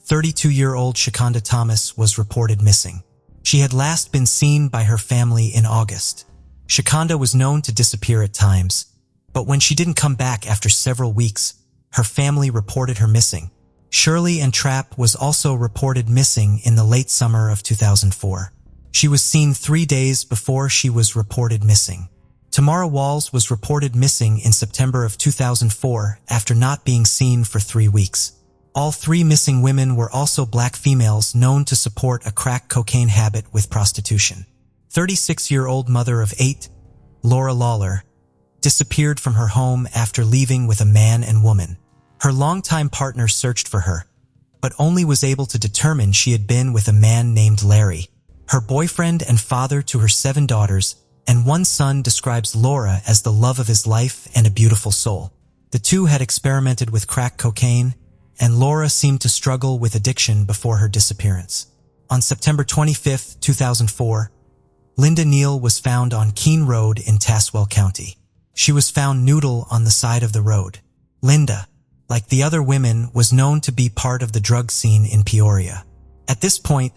32-year-old Shakonda Thomas was reported missing. She had last been seen by her family in August. Shakonda was known to disappear at times, but when she didn't come back after several weeks, her family reported her missing. Shirley and Trapp was also reported missing in the late summer of 2004. She was seen 3 days before she was reported missing. Tamara Walls was reported missing in September of 2004 after not being seen for 3 weeks. All 3 missing women were also black females known to support a crack cocaine habit with prostitution. 36-year-old mother of 8, Laura Lawler, disappeared from her home after leaving with a man and woman. Her longtime partner searched for her, but only was able to determine she had been with a man named Larry. Her boyfriend and father to her 7 daughters and 1 son describes Laura as the love of his life and a beautiful soul. The two had experimented with crack cocaine, and Laura seemed to struggle with addiction before her disappearance. On September 25, 2004, Linda Neal was found on Keene Road in Tazewell County. She was found noodle on the side of the road. Linda, like the other women, was known to be part of the drug scene in Peoria. At this point,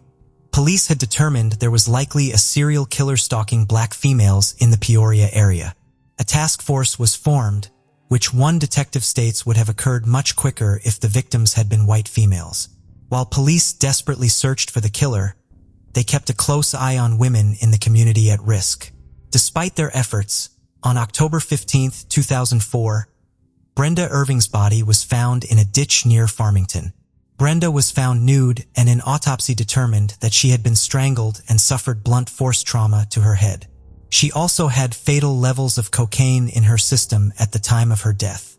police had determined there was likely a serial killer stalking black females in the Peoria area. A task force was formed, which one detective states would have occurred much quicker if the victims had been white females. While police desperately searched for the killer, they kept a close eye on women in the community at risk. Despite their efforts, on October 15, 2004, Brenda Irving's body was found in a ditch near Farmington. Brenda was found nude, and an autopsy determined that she had been strangled and suffered blunt force trauma to her head. She also had fatal levels of cocaine in her system at the time of her death.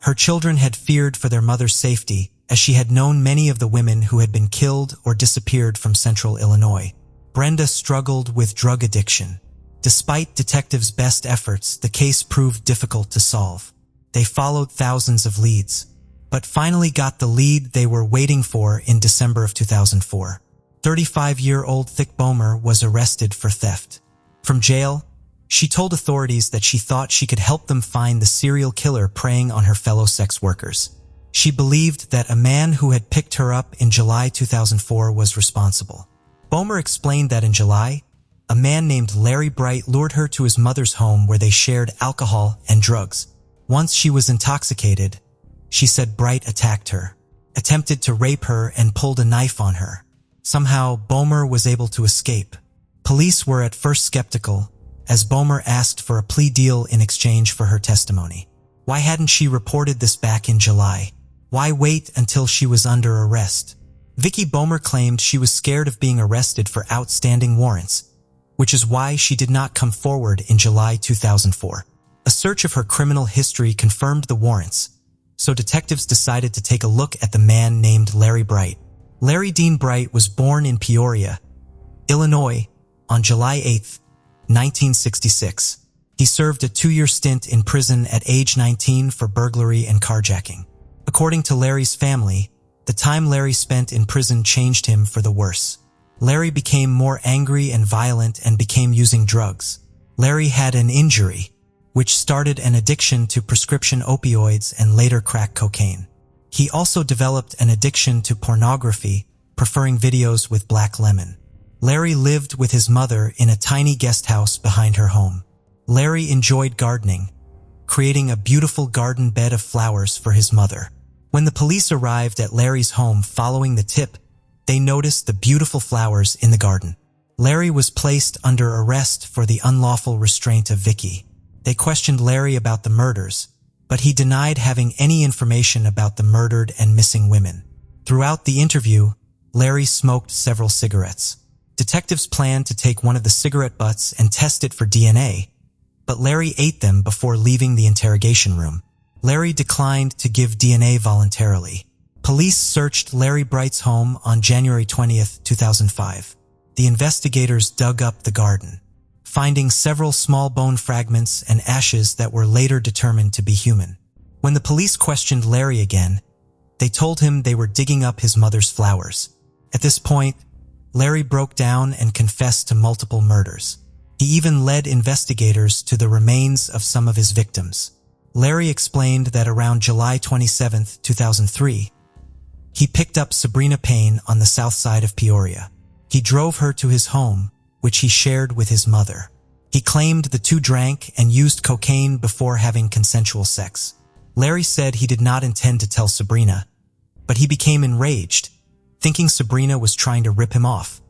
Her children had feared for their mother's safety, as she had known many of the women who had been killed or disappeared from central Illinois. Brenda struggled with drug addiction. Despite detectives' best efforts, the case proved difficult to solve. They followed thousands of leads, but finally got the lead they were waiting for in December of 2004. 35-year-old Thick Bomer was arrested for theft. From jail, she told authorities that she thought she could help them find the serial killer preying on her fellow sex workers. She believed that a man who had picked her up in July 2004 was responsible. Bomer explained that in July, a man named Larry Bright lured her to his mother's home where they shared alcohol and drugs. Once she was intoxicated, she said Bright attacked her, attempted to rape her, and pulled a knife on her. Somehow, Bomer was able to escape. Police were at first skeptical, as Bomer asked for a plea deal in exchange for her testimony. Why hadn't she reported this back in July? Why wait until she was under arrest? Vicky Bomer claimed she was scared of being arrested for outstanding warrants, which is why she did not come forward in July 2004. A search of her criminal history confirmed the warrants, so detectives decided to take a look at the man named Larry Bright. Larry Dean Bright was born in Peoria, Illinois, on July 8, 1966. He served a 2-year stint in prison at age 19 for burglary and carjacking. According to Larry's family, the time Larry spent in prison changed him for the worse. Larry became more angry and violent and began using drugs. Larry had an injury, which started an addiction to prescription opioids and later crack cocaine. He also developed an addiction to pornography, preferring videos with black lemon. Larry lived with his mother in a tiny guest house behind her home. Larry enjoyed gardening, creating a beautiful garden bed of flowers for his mother. When the police arrived at Larry's home following the tip, they noticed the beautiful flowers in the garden. Larry was placed under arrest for the unlawful restraint of Vicky. They questioned Larry about the murders, but he denied having any information about the murdered and missing women. Throughout the interview, Larry smoked several cigarettes. Detectives planned to take one of the cigarette butts and test it for DNA, but Larry ate them before leaving the interrogation room. Larry declined to give DNA voluntarily. Police searched Larry Bright's home on January 20th, 2005. The investigators dug up the garden, finding several small bone fragments and ashes that were later determined to be human. When the police questioned Larry again, they told him they were digging up his mother's flowers. At this point, Larry broke down and confessed to multiple murders. He even led investigators to the remains of some of his victims. Larry explained that around July 27, 2003, he picked up Sabrina Payne on the south side of Peoria. He drove her to his home, which he shared with his mother. He claimed the two drank and used cocaine before having consensual sex. Larry said he did not intend to tell Sabrina, but he became enraged, thinking Sabrina was trying to rip him off.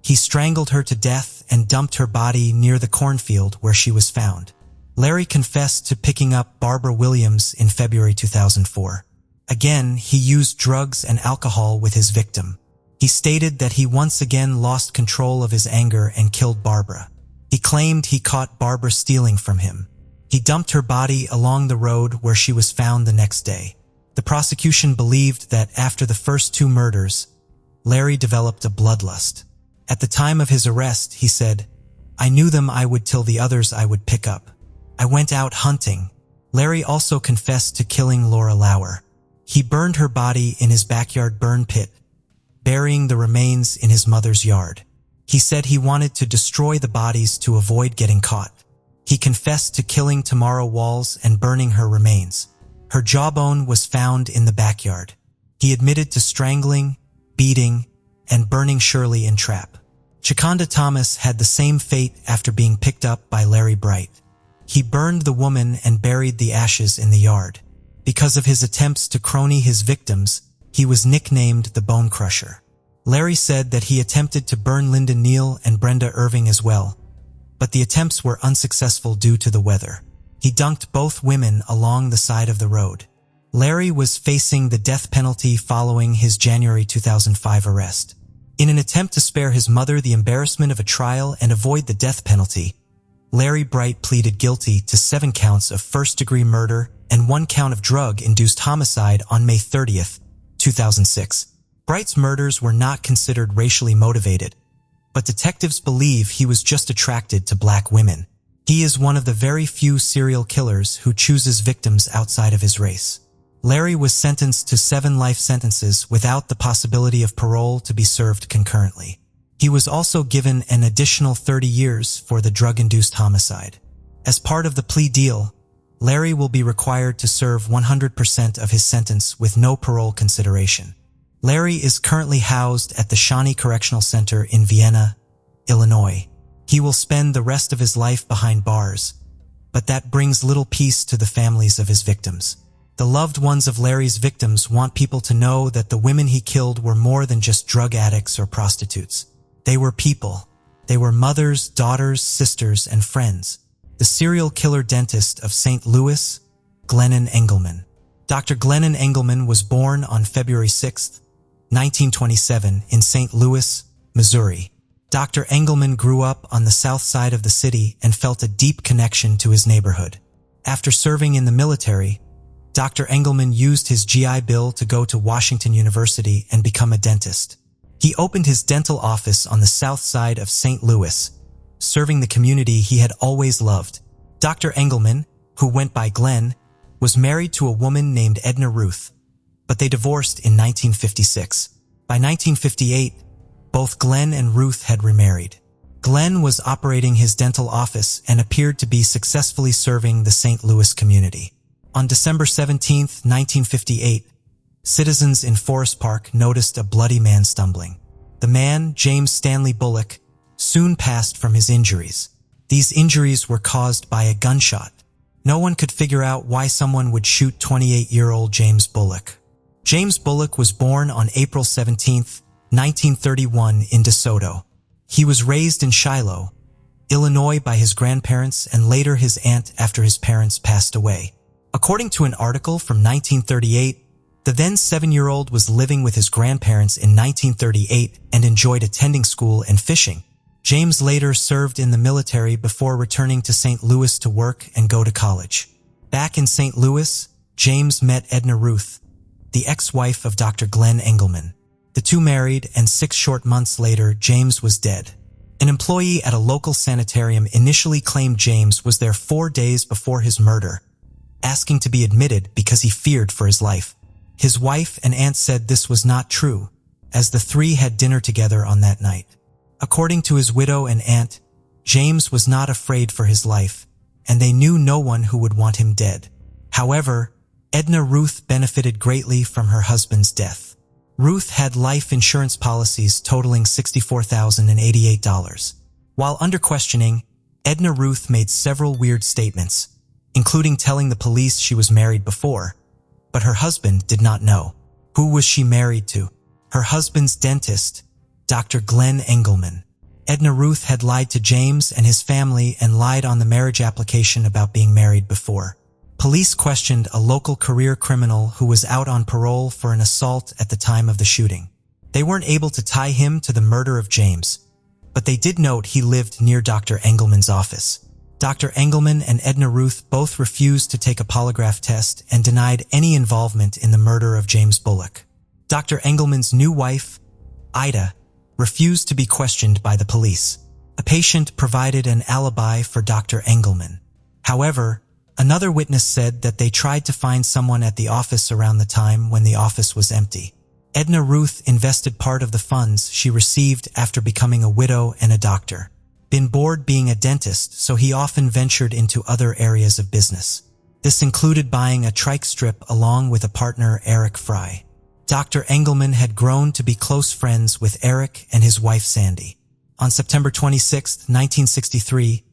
He strangled her to death and dumped her body near the cornfield where she was found. Larry confessed to picking up Barbara Williams in February 2004. Again, he used drugs and alcohol with his victim. He stated that he once again lost control of his anger and killed Barbara. He claimed he caught Barbara stealing from him. He dumped her body along the road where she was found the next day. The prosecution believed that after the first two murders, Larry developed a bloodlust. At the time of his arrest, he said, "I knew them I would till the others I would pick up. I went out hunting." Larry also confessed to killing Laura Lauer. He burned her body in his backyard burn pit, burying the remains in his mother's yard. He said he wanted to destroy the bodies to avoid getting caught. He confessed to killing Tamara Walls and burning her remains. Her jawbone was found in the backyard. He admitted to strangling, beating, and burning Shirley in trap. Chiconda Thomas had the same fate after being picked up by Larry Bright. He burned the woman and buried the ashes in the yard. Because of his attempts to crony his victims, he was nicknamed the Bone Crusher. Larry said that he attempted to burn Linda Neal and Brenda Irving as well, but the attempts were unsuccessful due to the weather. He dunked both women along the side of the road. Larry was facing the death penalty following his January 2005 arrest. In an attempt to spare his mother the embarrassment of a trial and avoid the death penalty, Larry Bright pleaded guilty to 7 counts of first-degree murder and 1 count of drug-induced homicide on May 30th, 2006. Bright's murders were not considered racially motivated, but detectives believe he was just attracted to black women. He is one of the very few serial killers who chooses victims outside of his race. Larry was sentenced to 7 life sentences without the possibility of parole to be served concurrently. He was also given an additional 30 years for the drug-induced homicide. As part of the plea deal, Larry will be required to serve 100% of his sentence with no parole consideration. Larry is currently housed at the Shawnee Correctional Center in Vienna, Illinois. He will spend the rest of his life behind bars, but that brings little peace to the families of his victims. The loved ones of Larry's victims want people to know that the women he killed were more than just drug addicts or prostitutes. They were people. They were mothers, daughters, sisters, and friends. The serial killer dentist of St. Louis, Glennon Engelman. Dr. Glennon Engelman was born on February 6, 1927 in St. Louis, Missouri. Dr. Engelman grew up on the south side of the city and felt a deep connection to his neighborhood. After serving in the military, Dr. Engelman used his GI Bill to go to Washington University and become a dentist. He opened his dental office on the south side of St. Louis, serving the community he had always loved. Dr. Engelman, who went by Glenn, was married to a woman named Edna Ruth, but they divorced in 1956. By 1958, both Glenn and Ruth had remarried. Glenn was operating his dental office and appeared to be successfully serving the St. Louis community. On December 17, 1958, citizens in Forest Park noticed a bloody man stumbling. The man, James Stanley Bullock, soon passed from his injuries. These injuries were caused by a gunshot. No one could figure out why someone would shoot 28-year-old James Bullock. James Bullock was born on April 17, 1931 in DeSoto. He was raised in Shiloh, Illinois by his grandparents and later his aunt after his parents passed away. According to an article from 1938, the then 7-year-old was living with his grandparents in 1938 and enjoyed attending school and fishing. James later served in the military before returning to St. Louis to work and go to college. Back in St. Louis, James met Edna Ruth, the ex-wife of Dr. Glenn Engelman. The two married, and 6 short months later, James was dead. An employee at a local sanitarium initially claimed James was there 4 days before his murder, asking to be admitted because he feared for his life. His wife and aunt said this was not true, as the three had dinner together on that night. According to his widow and aunt, James was not afraid for his life, and they knew no one who would want him dead. However, Edna Ruth benefited greatly from her husband's death. Ruth had life insurance policies totaling $64,088. While under questioning, Edna Ruth made several weird statements, including telling the police she was married before, but her husband did not know. Who was she married to? Her husband's dentist, Dr. Glenn Engelman. Edna Ruth had lied to James and his family and lied on the marriage application about being married before. Police questioned a local career criminal who was out on parole for an assault at the time of the shooting. They weren't able to tie him to the murder of James, but they did note he lived near Dr. Engelman's office. Dr. Engelman and Edna Ruth both refused to take a polygraph test and denied any involvement in the murder of James Bullock. Dr. Engelman's new wife, Ida, refused to be questioned by the police. A patient provided an alibi for Dr. Engelman. However, another witness said that they tried to find someone at the office around the time when the office was empty. Edna Ruth invested part of the funds she received after becoming a widow and a doctor. Been bored being a dentist, so he often ventured into other areas of business. This included buying a trike strip along with a partner, Eric Fry. Dr. Engelman had grown to be close friends with Eric and his wife Sandy. On September 26, 1963,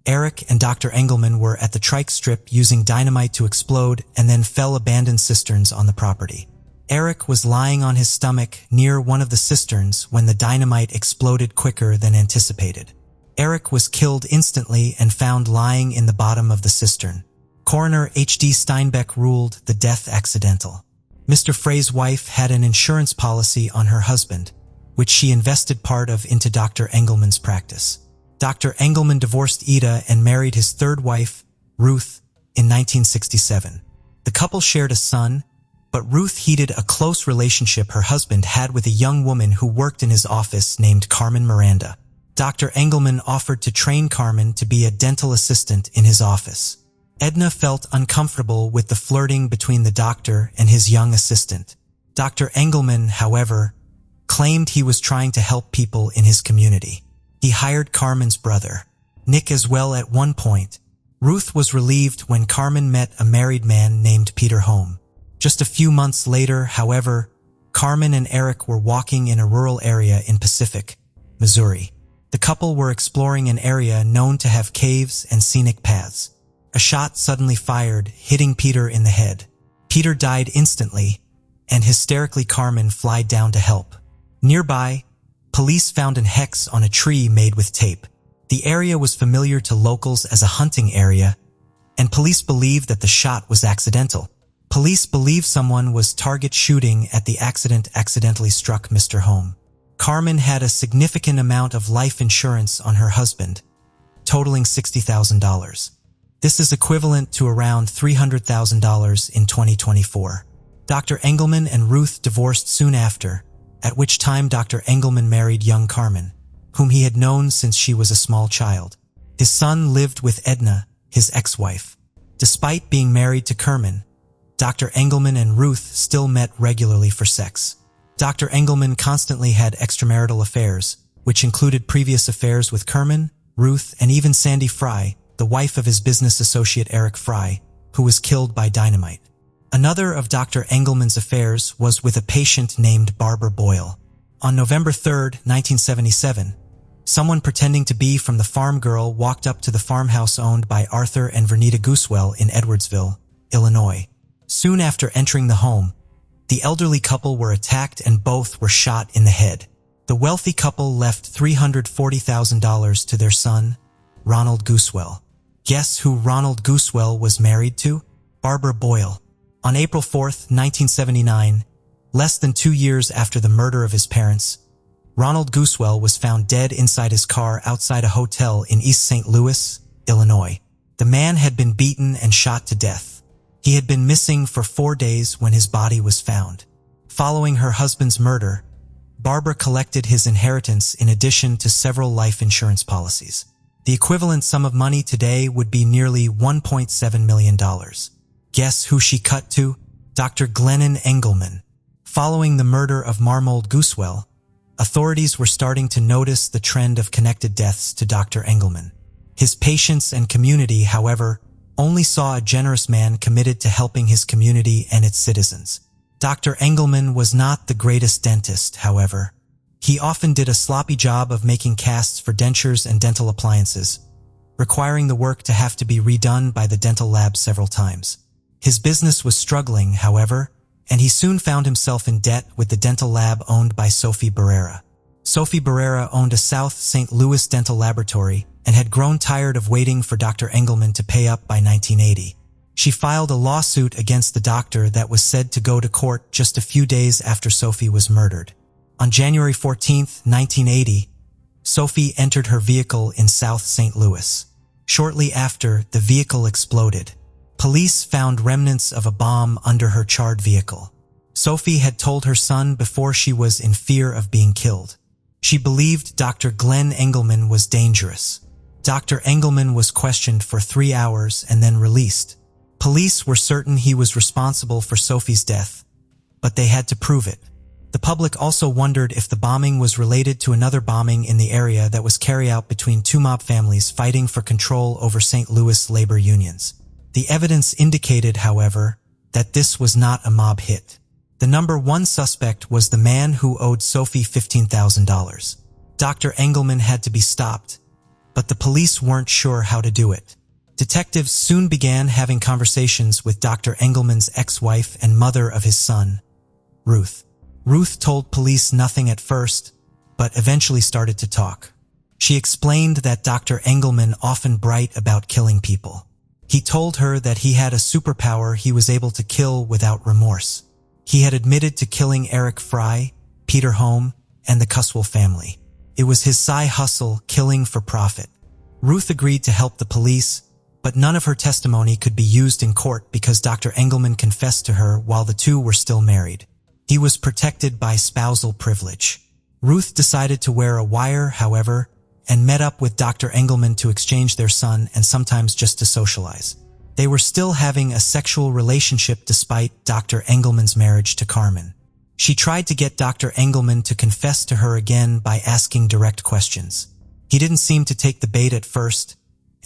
Eric and Dr. Engelman were at the trike strip using dynamite to explode and then fell abandoned cisterns on the property. Eric was lying on his stomach near one of the cisterns when the dynamite exploded quicker than anticipated. Eric was killed instantly and found lying in the bottom of the cistern. Coroner H.D. Steinbeck ruled the death accidental. Mr. Frey's wife had an insurance policy on her husband, which she invested part of into Dr. Engelman's practice. Dr. Engelman divorced Ida and married his third wife, Ruth, in 1967. The couple shared a son, but Ruth heeded a close relationship her husband had with a young woman who worked in his office named Carmen Miranda. Dr. Engelman offered to train Carmen to be a dental assistant in his office. Edna felt uncomfortable with the flirting between the doctor and his young assistant. Dr. Engelman, however, claimed he was trying to help people in his community. He hired Carmen's brother, Nick, as well at one point. Ruth was relieved when Carmen met a married man named Peter Home. Just a few months later, however, Carmen and Eric were walking in a rural area in Pacific, Missouri. The couple were exploring an area known to have caves and scenic paths. A shot suddenly fired, hitting Peter in the head. Peter died instantly, and hysterically Carmen fled down to help. Nearby, police found an hex on a tree made with tape. The area was familiar to locals as a hunting area, and police believed that the shot was accidental. Police believe someone was target shooting at the accident accidentally struck Mr. Home. Carmen had a significant amount of life insurance on her husband, totaling $60,000. This is equivalent to around $300,000 in 2024. Dr. Engelman and Ruth divorced soon after, at which time Dr. Engelman married young Carmen, whom he had known since she was a small child. His son lived with Edna, his ex-wife. Despite being married to Carmen, Dr. Engelman and Ruth still met regularly for sex. Dr. Engelman constantly had extramarital affairs, which included previous affairs with Carmen, Ruth, and even Sandy Fry, the wife of his business associate Eric Fry, who was killed by dynamite. Another of Dr. Engelman's affairs was with a patient named Barbara Boyle. On November 3, 1977, someone pretending to be from the farm girl walked up to the farmhouse owned by Arthur and Vernita Goosewell in Edwardsville, Illinois. Soon after entering the home, the elderly couple were attacked and both were shot in the head. The wealthy couple left $340,000 to their son, Ronald Goosewell. Guess who Ronald Goosewell was married to? Barbara Boyle. On April 4, 1979, less than 2 years after the murder of his parents, Ronald Goosewell was found dead inside his car outside a hotel in East St. Louis, Illinois. The man had been beaten and shot to death. He had been missing for 4 days when his body was found. Following her husband's murder, Barbara collected his inheritance in addition to several life insurance policies. The equivalent sum of money today would be nearly $1.7 million. Guess who she cut to? Dr. Glennon Engelman. Following the murder of Marmold Goosewell, authorities were starting to notice the trend of connected deaths to Dr. Engelman. His patients and community, however, only saw a generous man committed to helping his community and its citizens. Dr. Engelman was not the greatest dentist, however. He often did a sloppy job of making casts for dentures and dental appliances, requiring the work to have to be redone by the dental lab several times. His business was struggling, however, and he soon found himself in debt with the dental lab owned by Sophie Barrera. Sophie Barrera owned a South St. Louis dental laboratory and had grown tired of waiting for Dr. Engelman to pay up by 1980. She filed a lawsuit against the doctor that was said to go to court just a few days after Sophie was murdered. On January 14, 1980, Sophie entered her vehicle in South St. Louis. Shortly after, the vehicle exploded. Police found remnants of a bomb under her charred vehicle. Sophie had told her son before she was in fear of being killed. She believed Dr. Glenn Engelman was dangerous. Dr. Engelman was questioned for 3 hours and then released. Police were certain he was responsible for Sophie's death, but they had to prove it. The public also wondered if the bombing was related to another bombing in the area that was carried out between two mob families fighting for control over St. Louis labor unions. The evidence indicated, however, that this was not a mob hit. The number one suspect was the man who owed Sophie $15,000. Dr. Engelman had to be stopped, but the police weren't sure how to do it. Detectives soon began having conversations with Dr. Engelman's ex-wife and mother of his son, Ruth. Ruth told police nothing at first, but eventually started to talk. She explained that Dr. Engelman often bragged about killing people. He told her that he had a superpower he was able to kill without remorse. He had admitted to killing Eric Fry, Peter Home, and the Cuswell family. It was his side hustle, killing for profit. Ruth agreed to help the police, but none of her testimony could be used in court because Dr. Engelman confessed to her while the two were still married. He was protected by spousal privilege. Ruth decided to wear a wire, however, and met up with Dr. Engelman to exchange their son and sometimes just to socialize. They were still having a sexual relationship despite Dr. Engelman's marriage to Carmen. She tried to get Dr. Engelman to confess to her again by asking direct questions. He didn't seem to take the bait at first,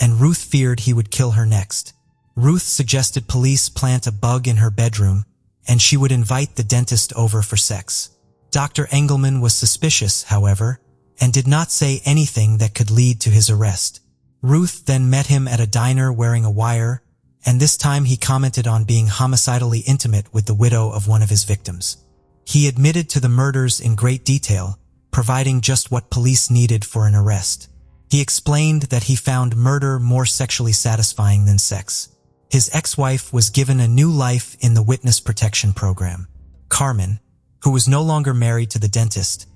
and Ruth feared he would kill her next. Ruth suggested police plant a bug in her bedroom, and she would invite the dentist over for sex. Dr. Engelman was suspicious, however, and did not say anything that could lead to his arrest. Ruth then met him at a diner wearing a wire, and this time he commented on being homicidally intimate with the widow of one of his victims. He admitted to the murders in great detail, providing just what police needed for an arrest. He explained that he found murder more sexually satisfying than sex. His ex-wife was given a new life in the witness protection program. Carmen, who was no longer married to the dentist,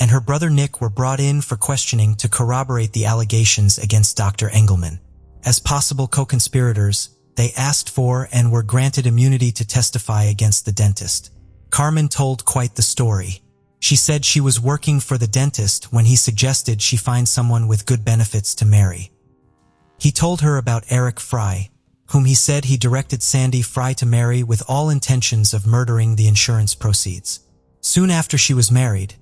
and her brother Nick were brought in for questioning to corroborate the allegations against Dr. Engelman. As possible co-conspirators, they asked for and were granted immunity to testify against the dentist. Carmen told quite the story. She said she was working for the dentist when he suggested she find someone with good benefits to marry. He told her about Eric Fry, whom he said he directed Sandy Fry to marry with all intentions of murdering the insurance proceeds. Soon after she was married,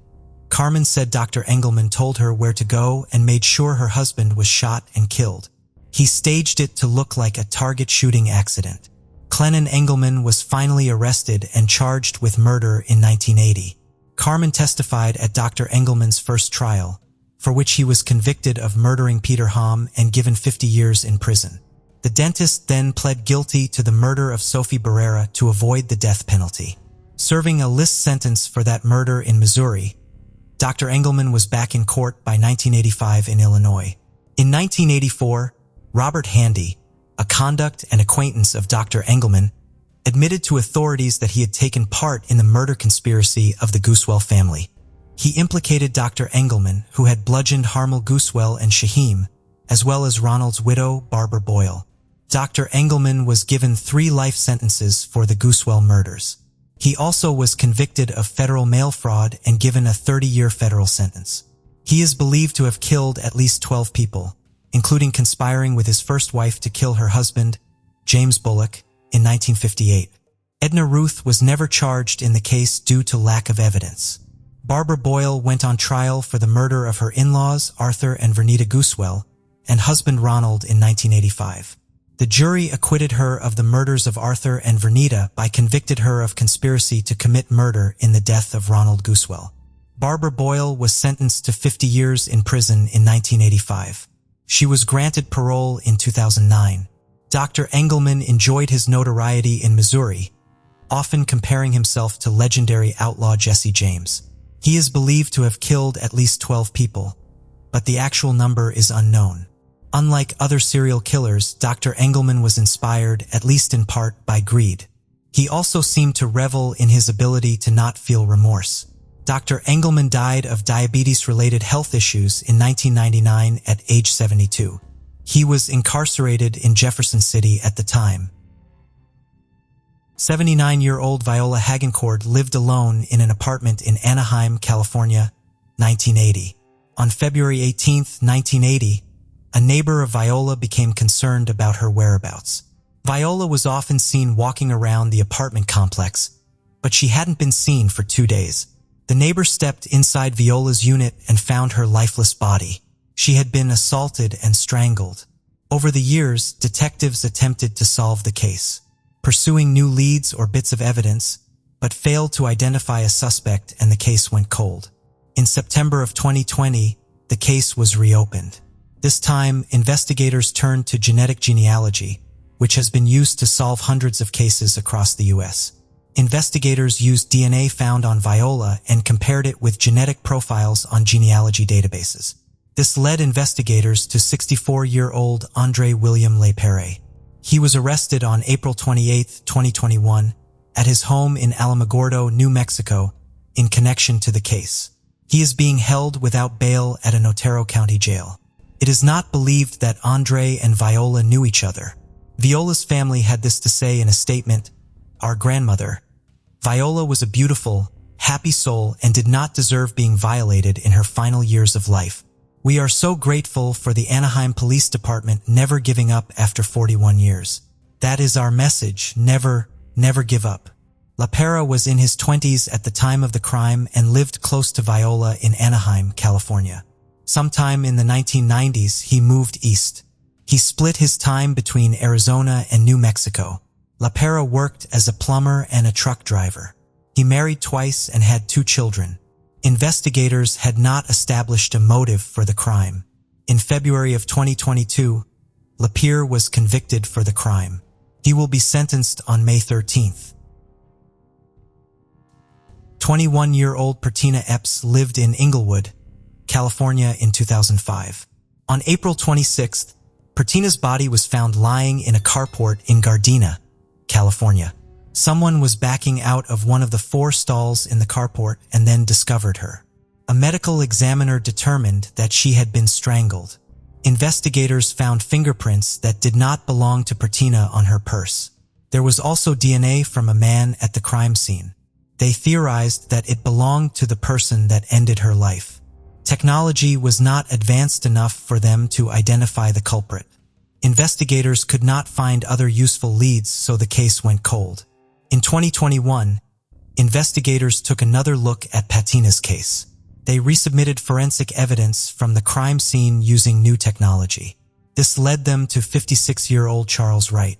Carmen said Dr. Engelman told her where to go and made sure her husband was shot and killed. He staged it to look like a target shooting accident. Clennon Engelman was finally arrested and charged with murder in 1980. Carmen testified at Dr. Engelman's first trial, for which he was convicted of murdering Peter Hom and given 50 years in prison. The dentist then pled guilty to the murder of Sophie Barrera to avoid the death penalty. Serving a list sentence for that murder in Missouri, Dr. Engelman was back in court by 1985 in Illinois. In 1984, Robert Handy, a conduct and acquaintance of Dr. Engelman, admitted to authorities that he had taken part in the murder conspiracy of the Goosewell family. He implicated Dr. Engelman, who had bludgeoned Harmel Goosewell and Shaheem, as well as Ronald's widow, Barbara Boyle. Dr. Engelman was given 3 life sentences for the Goosewell murders. He also was convicted of federal mail fraud and given a 30-year federal sentence. He is believed to have killed at least 12 people, including conspiring with his first wife to kill her husband, James Bullock, in 1958. Edna Ruth was never charged in the case due to lack of evidence. Barbara Boyle went on trial for the murder of her in-laws, Arthur and Vernita Goosewell, and husband Ronald in 1985. The jury acquitted her of the murders of Arthur and Vernita by convicted her of conspiracy to commit murder in the death of Ronald Goosewell. Barbara Boyle was sentenced to 50 years in prison in 1985. She was granted parole in 2009. Dr. Engelman enjoyed his notoriety in Missouri, often comparing himself to legendary outlaw Jesse James. He is believed to have killed at least 12 people, but the actual number is unknown. Unlike other serial killers, Dr. Engelman was inspired, at least in part, by greed. He also seemed to revel in his ability to not feel remorse. Dr. Engelman died of diabetes-related health issues in 1999 at age 72. He was incarcerated in Jefferson City at the time. 79-year-old Viola Hagen lived alone in an apartment in Anaheim, California, 1980. On February 18, 1980, a neighbor of Viola became concerned about her whereabouts. Viola was often seen walking around the apartment complex, but she hadn't been seen for 2 days. The neighbor stepped inside Viola's unit and found her lifeless body. She had been assaulted and strangled. Over the years, detectives attempted to solve the case, pursuing new leads or bits of evidence, but failed to identify a suspect, and the case went cold. In September of 2020, the case was reopened. This time, investigators turned to genetic genealogy, which has been used to solve hundreds of cases across the U.S. Investigators used DNA found on Viola and compared it with genetic profiles on genealogy databases. This led investigators to 64-year-old Andre William LePere. He was arrested on April 28, 2021, at his home in Alamogordo, New Mexico, in connection to the case. He is being held without bail at an Otero County jail. It is not believed that Andre and Viola knew each other. Viola's family had this to say in a statement: "Our grandmother, Viola, was a beautiful, happy soul and did not deserve being violated in her final years of life. We are so grateful for the Anaheim Police Department never giving up after 41 years. That is our message: never, never give up." LePere was in his 20s at the time of the crime and lived close to Viola in Anaheim, California. Sometime in the 1990s, he moved east. He split his time between Arizona and New Mexico. LePere worked as a plumber and a truck driver. He married twice and had 2 children. Investigators had not established a motive for the crime. In February of 2022, LePere was convicted for the crime. He will be sentenced on May 13th. 21-year-old Partina Eps lived in Inglewood, California in 2005. On April 26th, Partina's body was found lying in a carport in Gardena, California. Someone was backing out of one of the 4 stalls in the carport and then discovered her. A medical examiner determined that she had been strangled. Investigators found fingerprints that did not belong to Partina on her purse. There was also DNA from a man at the crime scene. They theorized that it belonged to the person that ended her life. Technology was not advanced enough for them to identify the culprit. Investigators could not find other useful leads, so the case went cold. In 2021, investigators took another look at Partina's case. They resubmitted forensic evidence from the crime scene using new technology. This led them to 56-year-old Charles Wright.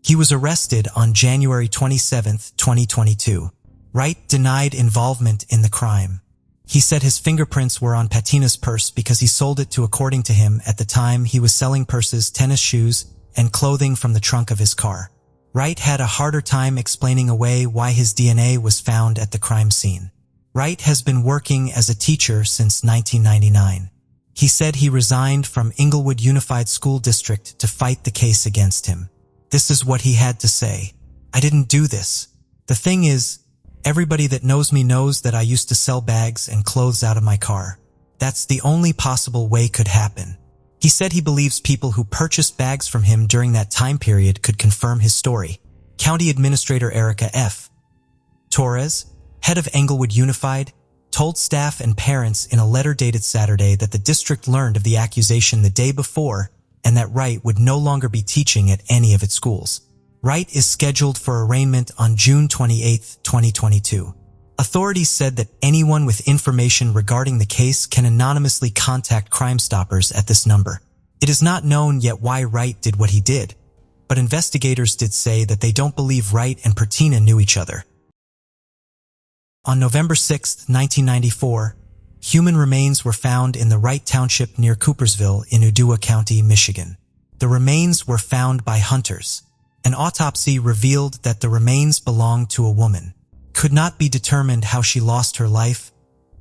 He was arrested on January 27, 2022. Wright denied involvement in the crime. He said his fingerprints were on Partina's purse because he sold it to, according to him, at the time he was selling purses, tennis shoes, and clothing from the trunk of his car. Wright had a harder time explaining away why his DNA was found at the crime scene. Wright has been working as a teacher since 1999. He said he resigned from Inglewood Unified School District to fight the case against him. This is what he had to say. "I didn't do this. The thing is, everybody that knows me knows that I used to sell bags and clothes out of my car. That's the only possible way could happen." He said he believes people who purchased bags from him during that time period could confirm his story. County Administrator Erica F. Torres, head of Englewood Unified, told staff and parents in a letter dated Saturday that the district learned of the accusation the day before and that Wright would no longer be teaching at any of its schools. Wright is scheduled for arraignment on June 28, 2022. Authorities said that anyone with information regarding the case can anonymously contact Crime Stoppers at this number. It is not known yet why Wright did what he did, but investigators did say that they don't believe Wright and Partina knew each other. On November 6, 1994, human remains were found in the Wright Township near Coopersville in Udoa County, Michigan. The remains were found by hunters. An autopsy revealed that the remains belonged to a woman. Could not be determined how she lost her life,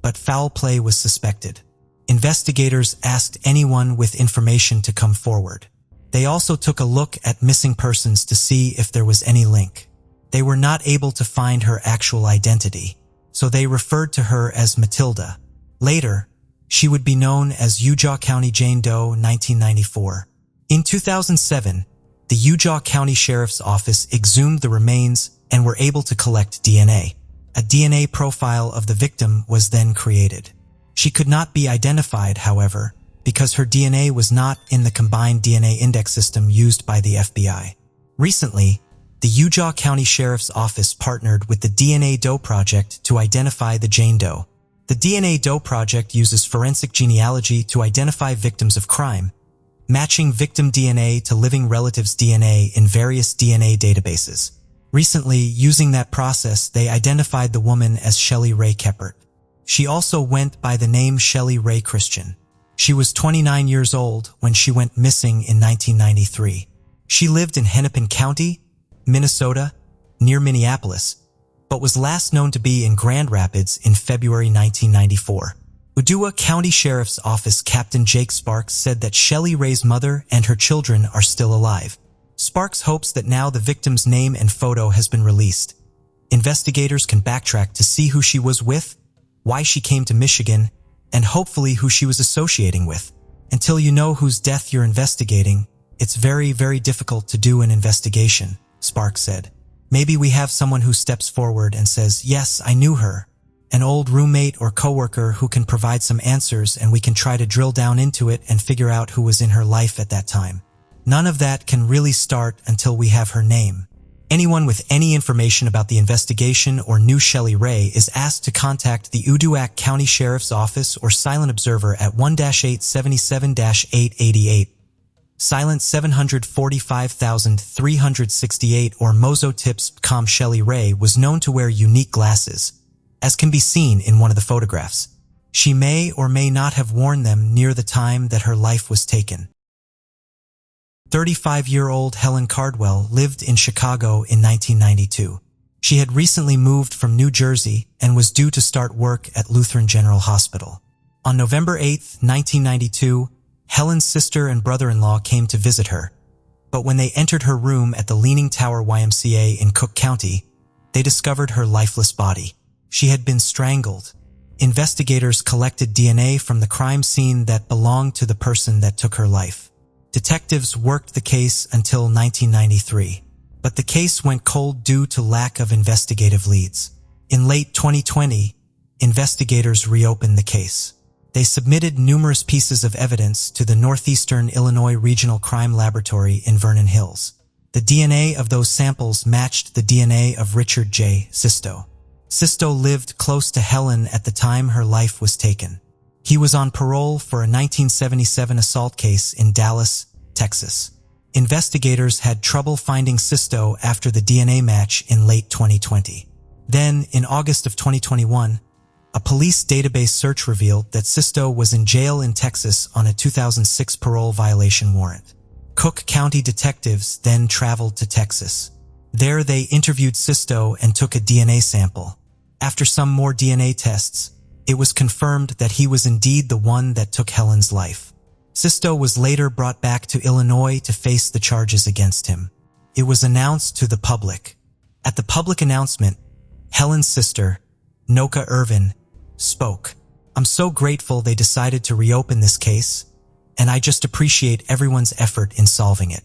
but foul play was suspected. Investigators asked anyone with information to come forward. They also took a look at missing persons to see if there was any link. They were not able to find her actual identity, so they referred to her as Matilda. Later, she would be known as Udoa County Jane Doe 1994. In 2007, the Udoa County Sheriff's Office exhumed the remains and were able to collect DNA. A DNA profile of the victim was then created. She could not be identified, however, because her DNA was not in the combined DNA index system used by the FBI. Recently, the Udoa County Sheriff's Office partnered with the DNA Doe Project to identify the Jane Doe. The DNA Doe Project uses forensic genealogy to identify victims of crime, matching victim DNA to living relatives' DNA in various DNA databases. Recently, using that process, they identified the woman as Shelley Ray Keppert. She also went by the name Shelley Ray Christian. She was 29 years old when she went missing in 1993. She lived in Hennepin County, Minnesota, near Minneapolis, but was last known to be in Grand Rapids in February 1994. Udoa County Sheriff's Office Captain Jake Sparks said that Shelley Ray's mother and her children are still alive. Sparks hopes that now the victim's name and photo has been released, investigators can backtrack to see who she was with, why she came to Michigan, and hopefully who she was associating with. Until you know whose death you're investigating, it's very, very difficult to do an investigation, Sparks said. Maybe we have someone who steps forward and says, "Yes, I knew her," an old roommate or coworker who can provide some answers, and we can try to drill down into it and figure out who was in her life at that time. None of that can really start until we have her name. Anyone with any information about the investigation or knew Shelley Ray is asked to contact the Udoa County Sheriff's Office or Silent Observer at 1-877-888, Silent 745,368, or Mozo-Tips.com. Shelley Ray was known to wear unique glasses, as can be seen in one of the photographs. She may or may not have worn them near the time that her life was taken. 35-year-old Helen Cardwell lived in Chicago in 1992. She had recently moved from New Jersey and was due to start work at Lutheran General Hospital. On November 8, 1992, Helen's sister and brother-in-law came to visit her, but when they entered her room at the Leaning Tower YMCA in Cook County, they discovered her lifeless body. She had been strangled. Investigators collected DNA from the crime scene that belonged to the person that took her life. Detectives worked the case until 1993, but the case went cold due to lack of investigative leads. In late 2020, investigators reopened the case. They submitted numerous pieces of evidence to the Northeastern Illinois Regional Crime Laboratory in Vernon Hills. The DNA of those samples matched the DNA of Richard J. Sisto. Sisto lived close to Helen at the time her life was taken. He was on parole for a 1977 assault case in Dallas, Texas. Investigators had trouble finding Sisto after the DNA match in late 2020. Then, in August of 2021, a police database search revealed that Sisto was in jail in Texas on a 2006 parole violation warrant. Cook County detectives then traveled to Texas. There they interviewed Sisto and took a DNA sample. After some more DNA tests, it was confirmed that he was indeed the one that took Helen's life. Sisto was later brought back to Illinois to face the charges against him. It was announced to the public. At the public announcement, Helen's sister, Noka Irvin, spoke. "I'm so grateful they decided to reopen this case, and I just appreciate everyone's effort in solving it."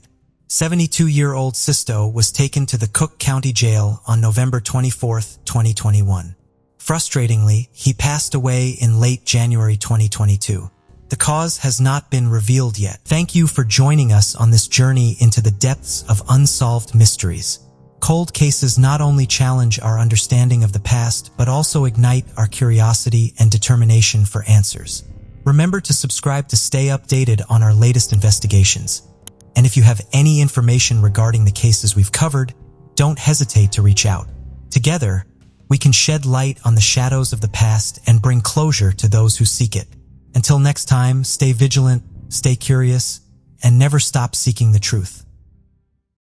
72-year-old Sisto was taken to the Cook County Jail on November 24, 2021. Frustratingly, he passed away in late January 2022. The cause has not been revealed yet. Thank you for joining us on this journey into the depths of unsolved mysteries. Cold cases not only challenge our understanding of the past, but also ignite our curiosity and determination for answers. Remember to subscribe to stay updated on our latest investigations. And if you have any information regarding the cases we've covered, don't hesitate to reach out. Together, we can shed light on the shadows of the past and bring closure to those who seek it. Until next time, stay vigilant, stay curious, and never stop seeking the truth.